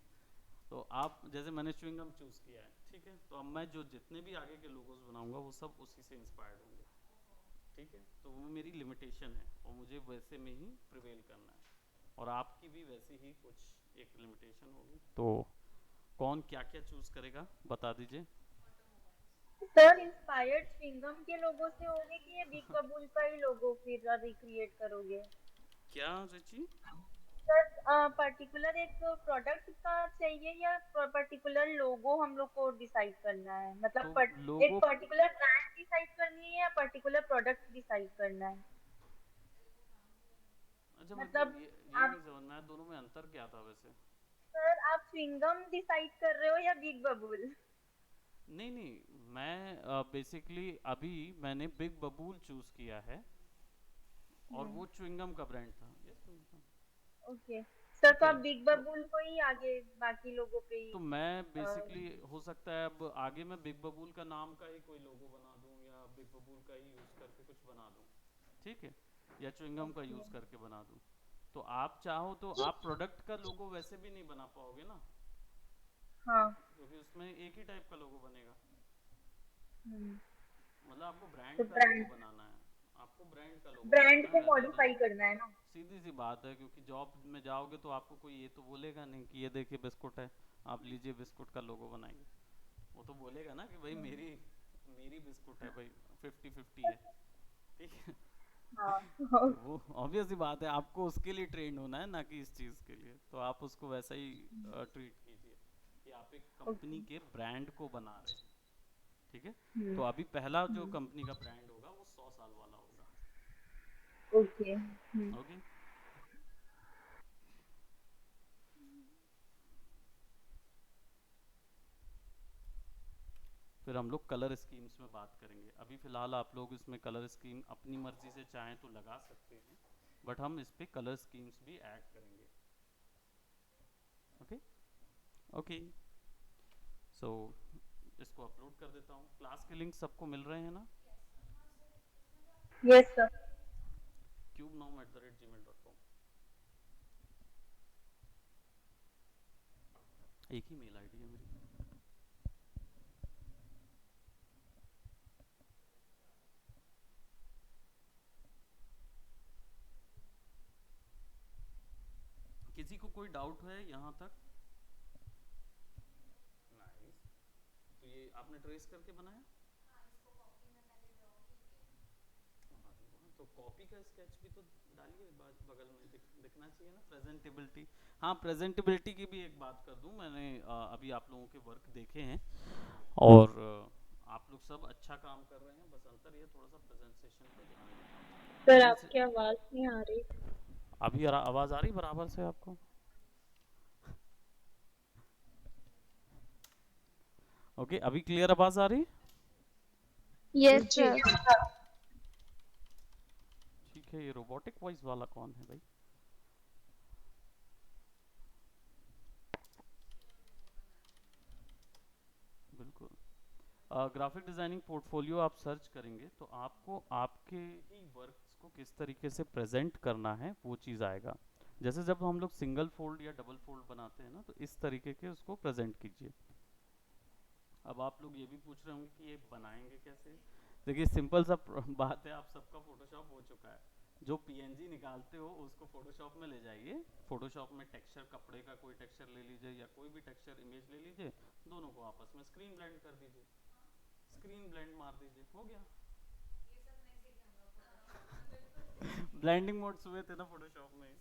तो आप जैसे मैंने च्युइंगम चूज किया है, ठीक है, तो अब मैं जो जितने भी आगे के लोगोज बनाऊंगा वो सब उसी से इंस्पायर्ड होंगे, ठीक है। तो वो मेरी लिमिटेशन है और मुझे वैसे में ही प्रिवेल करना है, और आपकी भी वैसी ही कुछ एक लिमिटेशन होगी। तो कौन क्या क्या चूज करेगा बता दीजिए। सर इंस्पायर्ड च्युइंगम के लोगों से होगे कि ये बिग बबूल का ही लोगो फिर रिक्रिएट करोगे? क्या रिची? सर पर्टिकुलर एक प्रोडक्ट का चाहिए या पर्टिकुलर लोगो हम लोग को डिसाइड करना है, तो मतलब एक लोगो, पर्टिकुलर ब्रांड डिसाइड करनी है या पर्टिकुलर प्रोडक्ट डिसाइड करना है? अच्छा मतलब मतलब ये आप नहीं समझ में आया, दोनों में अंतर क्या था वैसे? सर आप च्युइंगम डिसाइड कर रहे हो या बिग बबूल? नहीं नहीं, मैं बेसिकली अभी मैंने बिग बबूल चूज किया है और वो च्युइंगम का ब्रांड था, यस, ओके सर, ठीक तो है। आप बिग तो बबूल को ही आगे बाकी लोगों पे ही तो मैं अ, बेसिकली हो सकता है अब आगे मैं बिग बबूल का नाम का ही कोई लोगो बना दूं या बिग बबूल का ही यूज करके कुछ बना दूं, ठीक है, या च्युइंगम का ओके यूज करके बना दूं। तो आप चाहो तो आप प्रोडक्ट का लोगो वैसे भी नहीं बना पाओगे ना, हाँ। क्योंकि उसमें एक ही टाइप का लोगो बनेगा। हम्म, मतलब आपको तो ब्रांड का लोगो ब्रांड बनाना है, आपको ब्रांड का लोगो ब्रांड बनाना को है रेदर देन, मॉडिफाई करना है ना? सीधी सी बात है, क्योंकि जॉब में जाओगे तो आपको कोई ये तो बोलेगा नहीं कि ये देखिए बिस्कुट है, आप लीजिए बिस्कुट का लोगो बनाइए। वो तो बोलेगा ना कि भाई मेरी मेरी बिस्कुट है भाई, 50-50 है, ठीक है। हाँ। तो वो ऑब्वियस ही बात है, आपको उसके लिए ट्रेंड होना है ना कि इस चीज़ के लिए, तो आप उसको वैसा ही ट्रीट कीजिए कि आप एक ओके। कंपनी के ब्रांड को बना रहे हैं, ठीक है। तो हम्म। अभी पहला जो कंपनी का ब्रांड होगा वो 100 साल वाला होगा, ओके। ओके। फिर हम लोग कलर स्कीम्स में बात करेंगे। अभी फ़िलहाल आप लोग इसमें कलर स्कीम अपनी मर्ज़ी से चाहें तो लगा सकते हैं, बट हम इस पर कलर स्कीम्स भी ऐड करेंगे, ओके ओके। सो इसको अपलोड कर देता हूँ। क्लास के लिंक सबको मिल रहे हैं ना? Yes sir. cubenom@gmail.com, एक ही मेल आईडी है मेरी। किसी को कोई डाउट है यहाँ तक? नाइस। तो ये आपने ट्रेस करके बनाया? अरे वाह, तो कॉपी का स्केच भी तो डालिए बगल में, दिखना चाहिए ना प्रेजेंटेबिलिटी। हाँ, प्रेजेंटेबिलिटी की भी एक बात कर दूं, मैंने अभी आप लोगों के वर्क देखे हैं और आप लोग सब अच्छा काम कर रहे हैं, बस अंतर ये थोड़ा सा प्रेजेंटेशन पे ध्यान देना। सर प्रेजेंट आपकी आवाज नहीं आ रही। अभी आवाज़ आ रही बराबर से आपको? ओके, अभी क्लियर आवाज़ आ रही? यस जी। सर। ठीक है। ये रोबोटिक वॉइस वाला कौन है भाई? ग्राफिक डिज़ाइनिंग पोर्टफोलियो आप सर्च करेंगे तो आपको आपके ही वर्क्स को किस तरीके से प्रेजेंट करना है वो चीज़ आएगा। जैसे जब हम लोग सिंगल फोल्ड या डबल फोल्ड बनाते हैं ना, तो इस तरीके के उसको प्रेजेंट कीजिए। अब आप लोग ये भी पूछ रहे होंगे कि ये बनाएंगे कैसे। देखिए सिंपल सा बात है, आप सबका फोटोशॉप हो चुका है। जो पीएनजी निकालते हो उसको फोटोशॉप में ले जाइए। फोटोशॉप में टेक्सचर, कपड़े का कोई टेक्सचर ले लीजिए या कोई भी टेक्सचर इमेज ले लीजिए, दोनों को आपस में स्क्रीन ब्लेंड कर दीजिए, स्क्रीन ब्लेंड मार दीजिए, हो गया। ब्लेंडिंग मोड्स हुए थे ना फोटोशॉप में।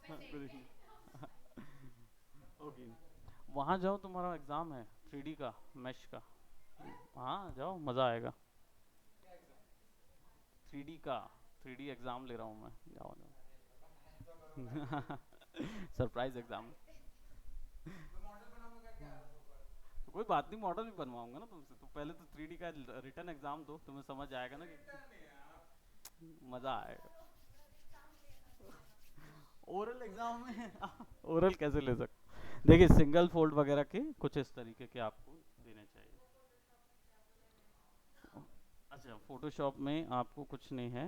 Good evening. ओके, वहाँ जाओ, तुम्हारा एग्ज़ाम है 3D का, मैश का। हाँ जाओ, मज़ा आएगा। 3D का 3D एग्ज़ाम ले रहा हूँ मैं, जाओ जाओ। Surprise exam. तो कोई बात नहीं, मॉडल भी बनवाऊंगा ना तुमसे। तो पहले तो 3D का रिटर्न एग्ज़ाम दो, तुम्हें समझ आएगा ना कि मज़ा आएगा। ओरल एग्ज़ाम में ओरल कैसे ले सकते। देखिए सिंगल फोल्ड वगैरह के कुछ इस तरीके के आपको देने चाहिए। अच्छा, फोटोशॉप में आपको कुछ नहीं है,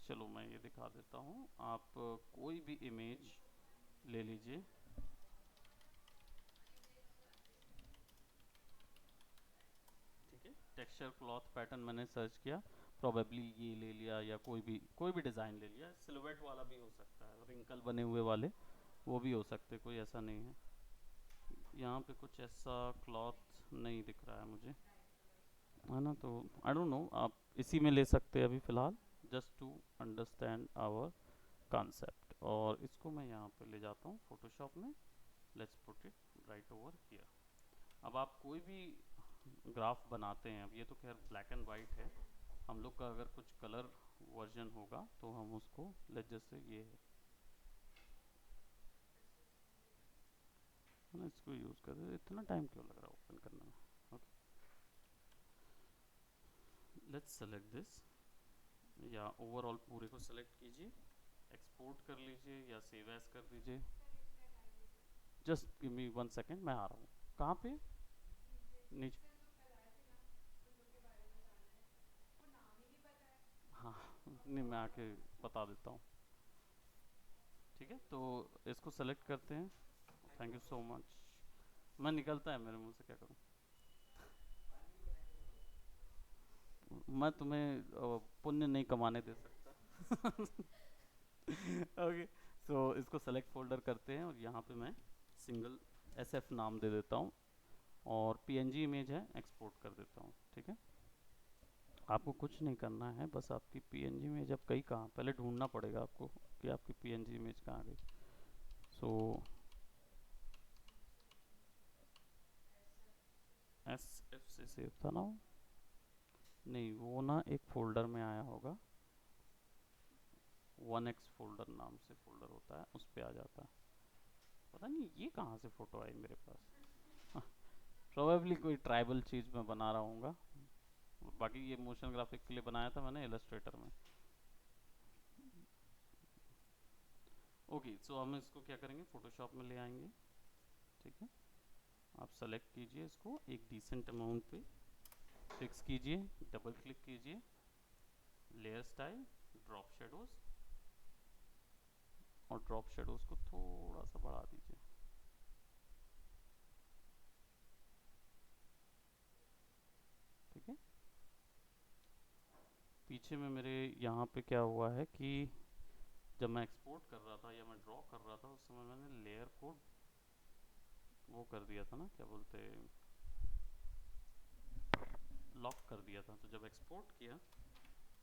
चलो मैं ये दिखा देता हूँ। आप कोई भी इमेज ले लीजिए, ठीक है। टेक्सचर, क्लॉथ, पैटर्न मैंने सर्च किया, प्रोबेबली ये ले लिया, या कोई भी डिज़ाइन ले लिया। सिलुएट वाला भी हो सकता है, रिंकल बने हुए वाले वो भी हो सकते, कोई ऐसा नहीं है। यहाँ पे कुछ ऐसा क्लॉथ नहीं दिख रहा है मुझे, है ना, तो आई डोंट नो, आप इसी में ले सकते हैं अभी फ़िलहाल, just to understand our concept. और इसको मैं यहाँ पे ले जाता हूँ फोटोशॉप में, let's put it right over here. अब आप कोई भी ग्राफ बनाते हैं, अब ये तो खैर ब्लैक एंड वाइट है, हम लोग का अगर कुछ कलर वर्जन होगा तो हम उसको, लेट जैसे ये है ना, इसको यूज़ कर रहे। इतना टाइम क्यों लग रहा है ओपन करने में। ओके, लेट्स सेलेक्ट दिस, या ओवरऑल पूरे को सेलेक्ट कीजिए, एक्सपोर्ट कर लीजिए या सेव एज कर दीजिए। जस्ट गिव मी 1 सेकेंड, मैं आ रहा हूँ। कहाँ पे? नीचे। हाँ नहीं, मैं आके बता देता हूँ, ठीक है। तो इसको सेलेक्ट करते हैं, थैंक यू सो मच। मैं निकलता है मेरे मुंह से, क्या करूँ। मैं तुम्हें पुण्य नहीं कमाने दे सकता। ओके, सो इसको सेलेक्ट फोल्डर करते हैं और यहाँ पे मैं सिंगल SF नाम दे देता हूँ, और PNG इमेज है, एक्सपोर्ट कर देता हूँ, ठीक है। आपको कुछ नहीं करना है, बस आपकी PNG इमेज अब कहीं कहाँ, पहले ढूंढना पड़ेगा आपको कि आपकी PNG इमेज कहाँ गई। सो SF से सेव था ना वो? नहीं, वो ना एक फोल्डर में आया होगा, 1X फोल्डर नाम से फोल्डर होता है, उस पर आ जाता है। पता नहीं ये कहाँ से फ़ोटो आई मेरे पास। प्रोबेबली कोई ट्राइबल चीज़ में बना रहा हूँगा। बाकी ये मोशन ग्राफिक के लिए बनाया था मैंने इलस्ट्रेटर में। ओके, सो हम इसको क्या करेंगे, फोटोशॉप में ले आएंगे, ठीक है। आप सेलेक्ट कीजिए इसको एक डिसेंट अमाउंट पे, फिक्स कीजिए, डबल क्लिक कीजिए, लेयर स्टाइल, ड्रॉप शेडोज, और ड्रॉप शेडोज को थोड़ा सा बढ़ा दीजिए, ठीक है। पीछे में मेरे यहाँ पे क्या हुआ है कि जब मैं एक्सपोर्ट कर रहा था या मैं ड्रॉ कर रहा था, उस समय मैंने लेयर को वो कर दिया था ना, क्या बोलते, लॉक कर दिया था, तो जब एक्सपोर्ट किया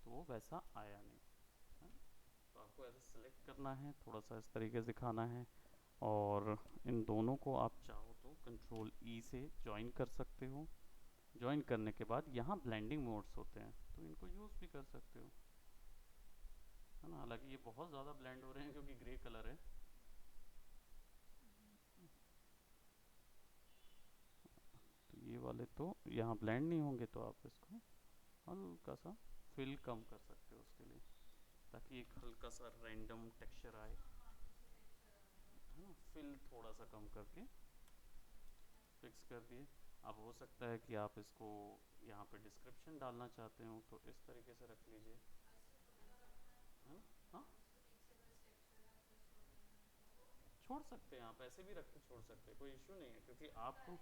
तो वो वैसा आया नहीं है। तो आपको ऐसे सेलेक्ट करना है, थोड़ा सा इस तरीके से दिखाना है, और इन दोनों को आप चाहो तो कंट्रोल E से ज्वाइन कर सकते हो। ज्वाइन करने के बाद यहाँ ब्लेंडिंग मोड्स होते हैं, तो इनको यूज़ भी कर सकते हो, है ना। हालांकि ये बहुत ज़्यादा ब्लेंड हो रहे हैं क्योंकि ग्रे कलर है, तो ये वाले तो यहाँ ब्लेंड नहीं होंगे, तो आप इसको हल्का सा फिल कम कर सकते हो उसके लिए, ताकि एक हल्का सा रैंडम टेक्सचर आए, है ना। फिल थोड़ा सा कम करके फिक्स कर दिए। अब हो सकता है कि आप इसको यहाँ पे डिस्क्रिप्शन डालना चाहते हो तो इस तरीके से रख लीजिए, है ना? हाँ, छोड़ सकते हैं आप, ऐसे भी रख के छोड़ सकते हैं, कोई इश्यू नहीं है, क्योंकि आपको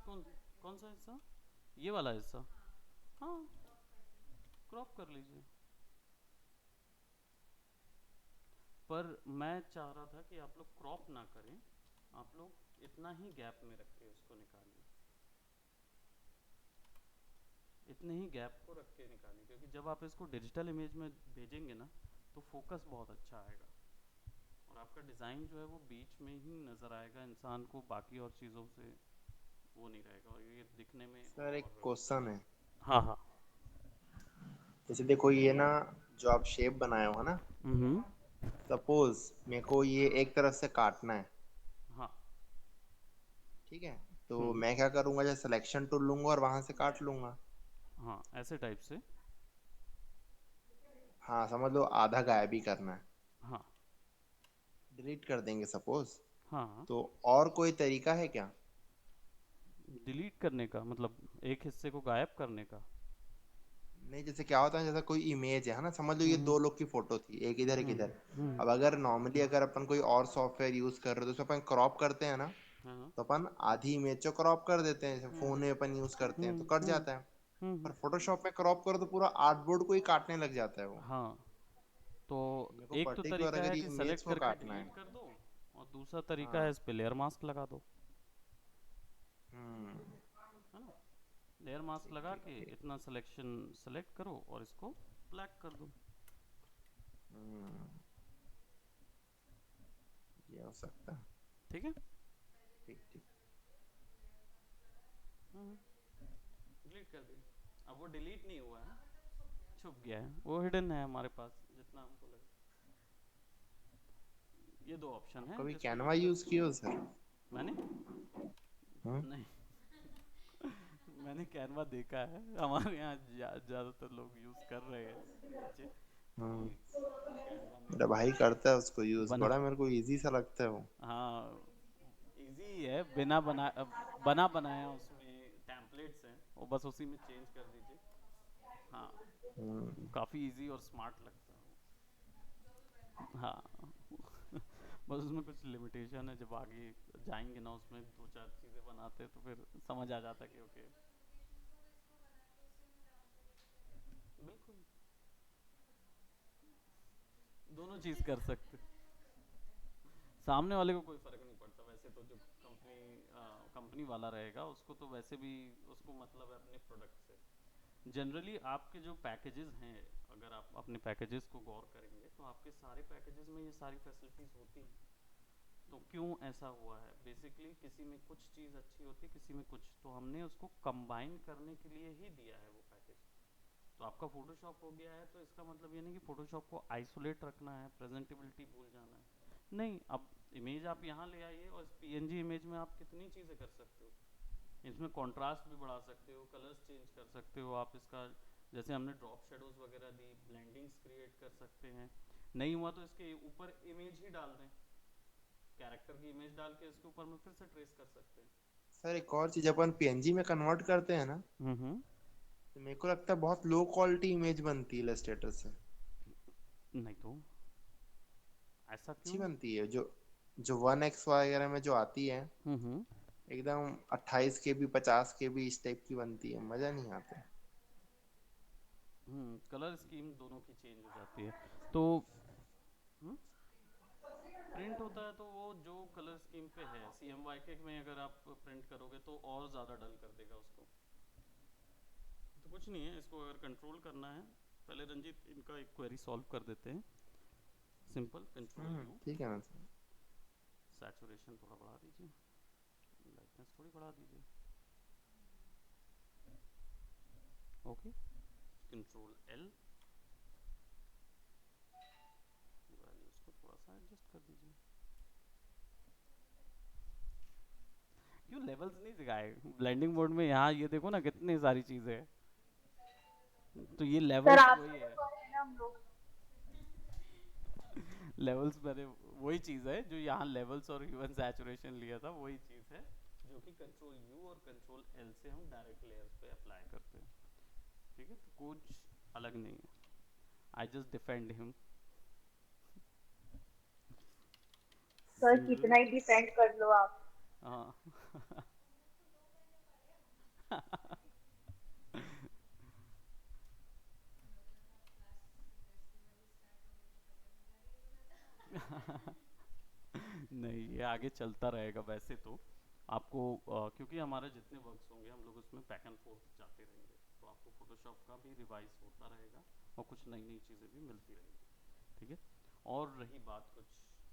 कौन कौन सा हिस्सा, ये वाला हिस्सा, हाँ क्रॉप कर लीजिए। पर मैं चाह रहा था कि आप लोग क्रॉप ना करें, आप लोग इतना ही गैप में रख के उसको निकालिए, इतने ही गैप को रख के निकालिए, क्योंकि जब आप इसको डिजिटल इमेज में भेजेंगे ना तो फोकस बहुत अच्छा आएगा और आपका डिज़ाइन जो है वो बीच में ही नज़र आएगा इंसान को, बाकी और चीज़ों से वो नहीं रहेगा और ये दिखने में सर एक और। क्वेश्चन है, हाँ हाँ। जैसे देखो ये ना जो आप शेप बनाए हो ना, हम्म। सपोज मेरे को ये एक तरफ से काटना है, हाँ। ठीक है, तो हम्म। मैं क्या करूंगा, जैसे सिलेक्शन टूल लूंगा और वहां से काट लूंगा। हाँ ऐसे टाइप से। हाँ समझ लो आधा गायब ही करना है, हाँ डिलीट कर देंगे सपोज, हाँ। तो और कोई तरीका है क्या? डिलीट करने का मतलब एक हिस्से को गायब करने का। नहीं, जैसे क्या होता है, जैसा कोई इमेज है ना, समझ लो ये हम्म दो लोग की फोटो थी, एक इधर एक हम्म इधर। हम्म। अब अगर नॉर्मली अगर अपन कोई और सॉफ्टवेयर यूज कर रहे हो तो उसमें अपन क्रॉप करते हैं ना, हाँ। तो अपन आधी इमेज को क्रॉप कर देते हैं, जैसे फोन में अपन यूज करते हैं तो कट हम्म जाता है। हम्म। पर फोटोशॉप में क्रॉप करो तो पूरा आर्टबोर्ड को ही काटने लग जाता है वो। हाँ तो मेरे को एक तो पर्टिकुलर तरीका अगर है ये कि इमेज सेलेक्ट को करके काटना डिलीट है। कर दो और दूसरा तरीका है हाँ। इस पे लेयर मास्क लगा दो, हम्म। है ना? लेयर मास्क ठीक लगा ठीक के ठीक। इतना सिलेक्शन सेलेक्ट करो और इसको ब्लैक कर दो। हम्म। ये हो सकता है। ठीक है। ठीक ठीक। डिलीट कर दिया, अब वो डिलीट नहीं हुआ है, छुप गया है, वो हिडन है हमारे पास जितना हमको लगे। ये दो ऑप्शन आप है कभी जिसमें कैनवा यूज किए हो सर? मैंने हम्म। नहीं मैंने कैनवा देखा है, हमारे यहाँ ज़्यादातर लोग यूज़ कर रहे हैं बच्चे, हम्म। कैनवा में मेरा भाई करता है उसको यूज, बना। बड़ा मेरे को इजी सा लगता है वो। हाँ इजी है, बना बनाया उसमें टेम्पलेट्स हैं, वो बस उसी में चेंज कर दीजिए। हाँ हम्म। काफ़ी इजी और स्मार्ट लगता है वो। हाँ बस उसमें कुछ लिमिटेशन है, जब आगे जाएंगे ना उसमें दो चार चीज़ें बनाते हैं तो फिर समझ आ जाता है कि ओके। बिल्कुल दोनों चीज़ कर सकते, सामने वाले को कोई फ़र्क नहीं पड़ता वैसे तो, जो कंपनी वाला रहेगा उसको तो वैसे भी उसको मतलब है अपने प्रोडक्ट से। जनरली आपके जो पैकेजेस हैं, अगर आप अपने पैकेजेस को गौर करेंगे तो आपके सारे पैकेजेस में ये सारी फैसिलिटीज़ होती हैं। तो क्यों ऐसा हुआ है, बेसिकली किसी में कुछ चीज़ अच्छी होती है, किसी में कुछ, तो हमने उसको कंबाइन करने के लिए ही दिया है वो पैकेज। तो आपका फोटोशॉप हो गया है तो इसका मतलब ये नहीं कि फोटोशॉप को आइसोलेट रखना है, प्रेजेंटेबिलिटी भूल जाना है, नहीं। अब इमेज आप यहाँ ले आइए और इस पीएनजी इमेज में आप कितनी चीज़ें कर सकते हो, इसमें कंट्रास्ट भी बढ़ा सकते हो, कलर्स चेंज कर सकते हो आप इसका, जैसे हमने ड्रॉप शेडोज वगैरह दी, ब्लेंडिंग्स क्रिएट कर सकते हैं। नहीं हुआ तो इसके ऊपर इमेज ही डाल दें, कैरेक्टर की इमेज डाल के इसके ऊपर में फिर से ट्रेस कर सकते हैं। सर एक और चीज, अपन पीएनजी में कन्वर्ट करते हैं ना, हम्म। तो मेरे को लगता है बहुत लो क्वालिटी इमेज बनती है इलस्ट्रेटर से। नहीं तो ऐसा अच्छी क्यों? बनती है जो जो 1x वगैरह में जो आती है, हम्म। एकदम 28 KB 50 KB इस टाइप की बनती है, मजा नहीं आता। कलर स्कीम दोनों की चेंज हो जाती है तो प्रिंट होता है तो वो जो कलर स्कीम पे है, CMYK में अगर आप प्रिंट करोगे तो और ज़्यादा डल कर देगा उसको। तो कुछ नहीं है, इसको अगर कंट्रोल करना है, पहले रंजीत इनका एक क्वेरी सॉल्व कर देते हैं। सिंपल कंट्रोल यू, ठीक है ना सर। सैचुरेशन थोड़ा बढ़ा दीजिए, लाइटनेस थोड़ी बढ़ा दीजिए, ओके। कंट्रोल L, वैल्यूज को थोड़ा सा एडजस्ट कर दीजिए। क्यों लेवल्स नहीं सिखाए ब्लेंडिंग मोड में? यहाँ ये देखो ना कितनी सारी चीजें हैं, तो ये सर लेवल्स आपसे वही है। लिखवाए हैं ना हम लोग। लेवल्स मैंने वही चीज़ है जो यहाँ लेवल्स और ह्यूमन सैचुरेशन लिया था, वही चीज़ है जो कि कंट्रोल यू और कंट्रोल एल से हम डायरेक्ट लेयर्स पे अप्लाई करते हैं। ठीक है, तो कुछ अलग नहीं है। I just defend him. Sir single. कितना ही डिफेंड कर लो आप। हाँ। नहीं, ये आगे चलता रहेगा वैसे तो। आपको क्योंकि हमारे जितने वर्क्स होंगे हम लोग उसमें बैक एंड फोर्थ जाते रहेंगे, तो आपको फोटोशॉप का भी रिवाइज होता रहेगा और कुछ नई नई चीज़ें भी मिलती रहेंगी। ठीक है, और रही बात कुछ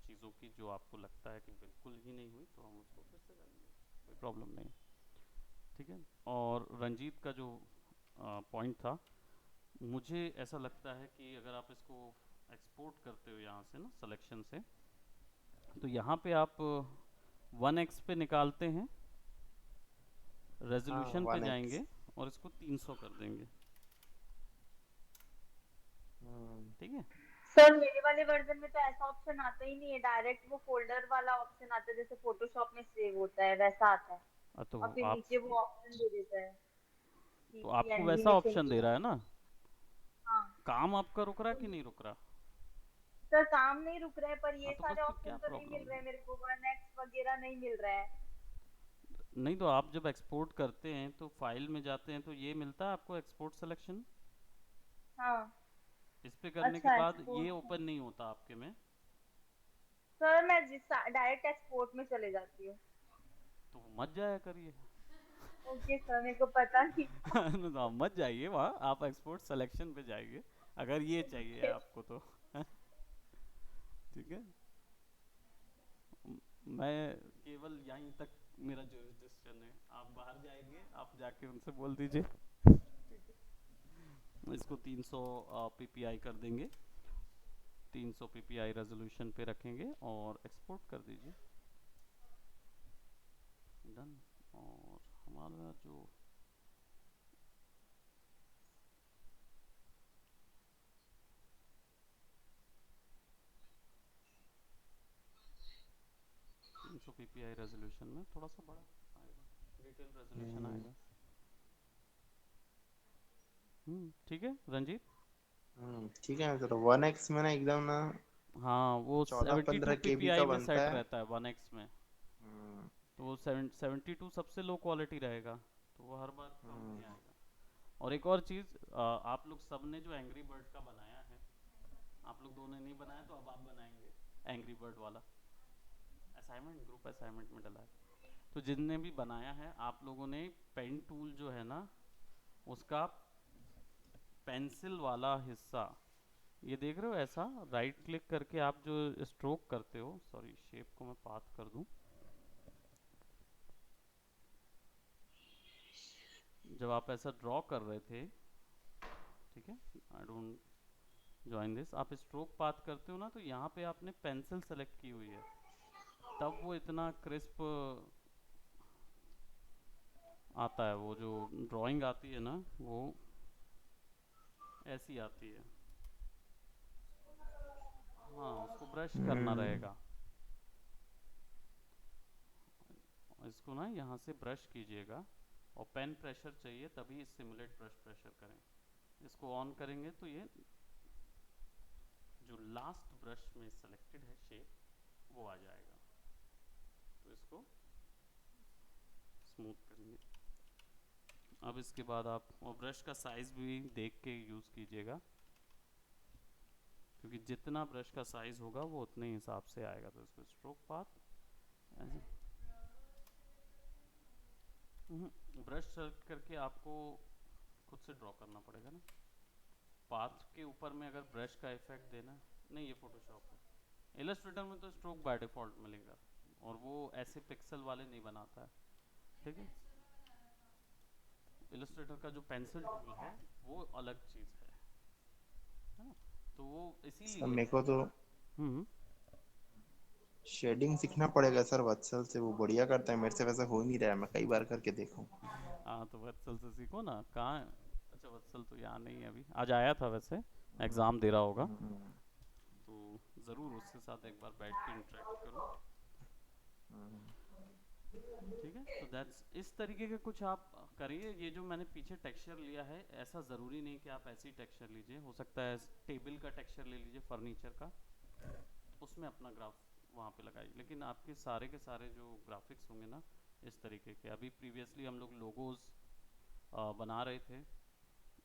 चीज़ों की जो आपको लगता है कि बिल्कुल ही नहीं हुई, तो हम उसको फिर से करेंगे, कोई प्रॉब्लम नहीं। ठीक है, और रंजीत का जो पॉइंट था, मुझे ऐसा लगता है कि अगर आप इसको एक्सपोर्ट करते हो यहाँ से ना सिलेक्शन से, तो यहाँ पे आप 1x पे निकालते हैं, हाँ रेजोल्यूशन पे 1x। जाएंगे और इसको 300 कर देंगे। ठीक है। सर मेरे वाले वर्जन में तो ऐसा ऑप्शन आता ही नहीं है, डायरेक्ट वो फोल्डर वाला ऑप्शन आता है जैसे फोटोशॉप में सेव होता है वैसा आता है। तो और फिर आप, नीचे वो ऑप्शन दे देता है कि तो आपको पीएनजी वैसा में ऑप्शन चेंज दे कर। रहा है ना। हाँ। काम आपका रुक रहा है तो कि नहीं रुक रहा? सर काम नहीं रुक रहा है, पर हाँ, ये तो सारे बस फिर क्या ऑप्शन तो नहीं प्रॉब्लम मिल रहे है? हैं मेरे को, 1x वगैरह नहीं मिल रहा है। नहीं, तो आप जब एक्सपोर्ट करते हैं तो फाइल में जाते हैं तो ये मिलता है आपको एक्सपोर्ट सिलेक्शन। हाँ। इस पे करने के अच्छा बाद ये एक्सपोर्ट। ओपन नहीं होता आपके में। सर मैं जिस डायरेक्ट एक्सपोर्ट में चले जाती हूँ। तो मत जाया करिए। ओके सर, मेरे को पता नहीं था। तो आप मत जाइए वहाँ, आप एक्सपोर्ट सिलेक्शन पे जाइए अगर ये चाहिए ओके। आपको तो। ठीक है, मैं केवल यहीं तक मेरा जुरिस्डिक्शन है, आप बाहर जाएंगे, आप जाके उनसे बोल दीजिए। इसको 300 ppi कर देंगे, 300 ppi रेजोल्यूशन पे रखेंगे और एक्सपोर्ट कर दीजिए। डन। और हमारा जो तीन सौ ppi रेजोल्यूशन में थोड़ा सा बड़ा आएगा, डिटेल रेजोल्यूशन आएगा। ठीक है रंजीत। ठीक है सर। 1x में ना एकदम ना हाँ, वो 14-15 72 केबी ppi का में बनता सेट है। रहता है 1x में। हम्म। तो वो 72 सबसे लो क्वालिटी रहेगा, तो वो हर बार कम नहीं आएगा। और एक और चीज़, आप लोग सब ने जो एंग्री बर्ड का बनाया है, आप लोग दोनों ने नहीं बनाया तो अब आप बनाएंगे एंग्री बर्ड वाला। असाइनमेंट ग्रुप असाइनमेंट में डला है, तो जिनने भी बनाया है आप लोगों ने पेन टूल जो है ना, उसका पेंसिल वाला हिस्सा, ये देख रहे हो, ऐसा राइट क्लिक करके आप जो स्ट्रोक करते हो, सॉरी शेप को मैं पाथ कर दूं, जब आप ऐसा ड्रॉ कर रहे थे, ठीक है, आई डोंट ज्वाइन दिस, आप स्ट्रोक पाथ करते हो ना, तो यहाँ पे आपने पेंसिल सेलेक्ट की हुई है, तब वो इतना क्रिस्प आता है। वो जो ड्राइंग आती है ना, वो ऐसी आती है। हाँ, उसको ब्रश करना हम्म। रहेगा, इसको ना यहाँ से ब्रश कीजिएगा, और पेन प्रेशर चाहिए तभी सिमुलेट ब्रश प्रेशर करें। इसको ऑन करेंगे तो ये जो लास्ट ब्रश में सेलेक्टेड है शेप, वो आ जाएगा। तो इसको स्मूथ करेंगे। अब इसके बाद आप और ब्रश का साइज भी देख के यूज़ कीजिएगा, क्योंकि जितना ब्रश का साइज होगा वो उतने हिसाब से आएगा। तो इसको स्ट्रोक पाथ ऐसे ब्रश सेलेक्ट करके आपको खुद से ड्रॉ करना पड़ेगा ना। पाथ के ऊपर में अगर ब्रश का इफेक्ट देना, नहीं ये फोटोशॉप है, इलस्ट्रेटर में तो स्ट्रोक बाय डिफ़ॉल्ट मिलेगा, और वो ऐसे पिक्सल वाले नहीं बनाता है। ठीक है, इलस्ट्रेटर का जो पेंसिल टूल है वो अलग चीज़ है ना, तो वो सर इसीलिए मेरे है। को तो हम्म। शेडिंग सीखना पड़ेगा सर वत्सल से, वो बढ़िया करता है। मेरे से वैसा हो ही नहीं रहा है, मैं कई बार करके देखूं। हाँ, तो वत्सल से सीखो ना। कहाँ है? अच्छा, वत्सल तो यहाँ नहीं है अभी, आज आया था वैसे, एग्ज़ाम दे रहा होगा। हम्म। तो ज़रूर उसके साथ एक बार बैठ के इंटरेक्ट करो। ठीक है, तो दैट्स इस तरीके के कुछ आप करिए। ये जो मैंने पीछे टेक्सचर लिया है, ऐसा ज़रूरी नहीं कि आप ऐसी टेक्सचर लीजिए, हो सकता है टेबल का टेक्सचर ले लीजिए फर्नीचर का, उसमें अपना ग्राफ वहाँ पे लगाइए। लेकिन आपके सारे के सारे जो ग्राफिक्स होंगे ना इस तरीके के, अभी प्रीवियसली हम लोग लोगोस बना रहे थे,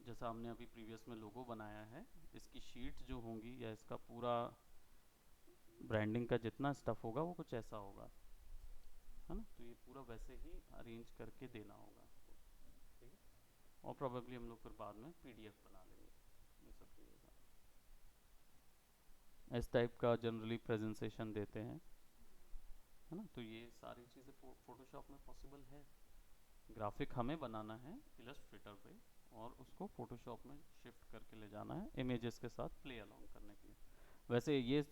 जैसा हमने अभी प्रीवियस में लोगो बनाया है, इसकी शीट जो होंगी या इसका पूरा ब्रांडिंग का जितना स्टफ़ होगा वो कुछ ऐसा होगा, है ना। तो ये पूरा वैसे ही अरेंज करके देना होगा आपको, ठीक है। और प्रोबेबली हम लोग फिर बाद में पीडीएफ बना लेंगे ये सब चीज़ों का। इस टाइप का जनरली प्रेजेंटेशन देते हैं, है ना। तो ये सारी चीज़ें फोटोशॉप में पॉसिबल है। ग्राफिक हमें बनाना है इलस्ट्रेटर पे और उसको फोटोशॉप में शिफ्ट करके ले जाना है इमेजेस के साथ प्ले अलोंग करने के लिए। वैसे ये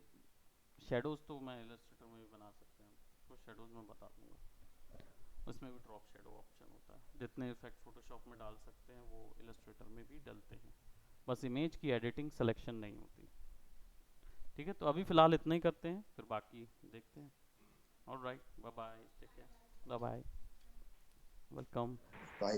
शेडोज़ तो मैं इलस्ट्रेटर में भी बना सकते हैं, तो शेडोज़ में बता दूंगा, उसमें भी ड्रॉप शेडो ऑप्शन होता है। जितने इफेक्ट फोटोशॉप में डाल सकते हैं वो इलस्ट्रेटर में भी डलते हैं, बस इमेज की एडिटिंग सिलेक्शन नहीं होती। ठीक है, तो अभी फ़िलहाल इतना ही करते हैं, फिर बाकी देखते हैं। Alright, bye bye, take care, bye bye, welcome. Bye.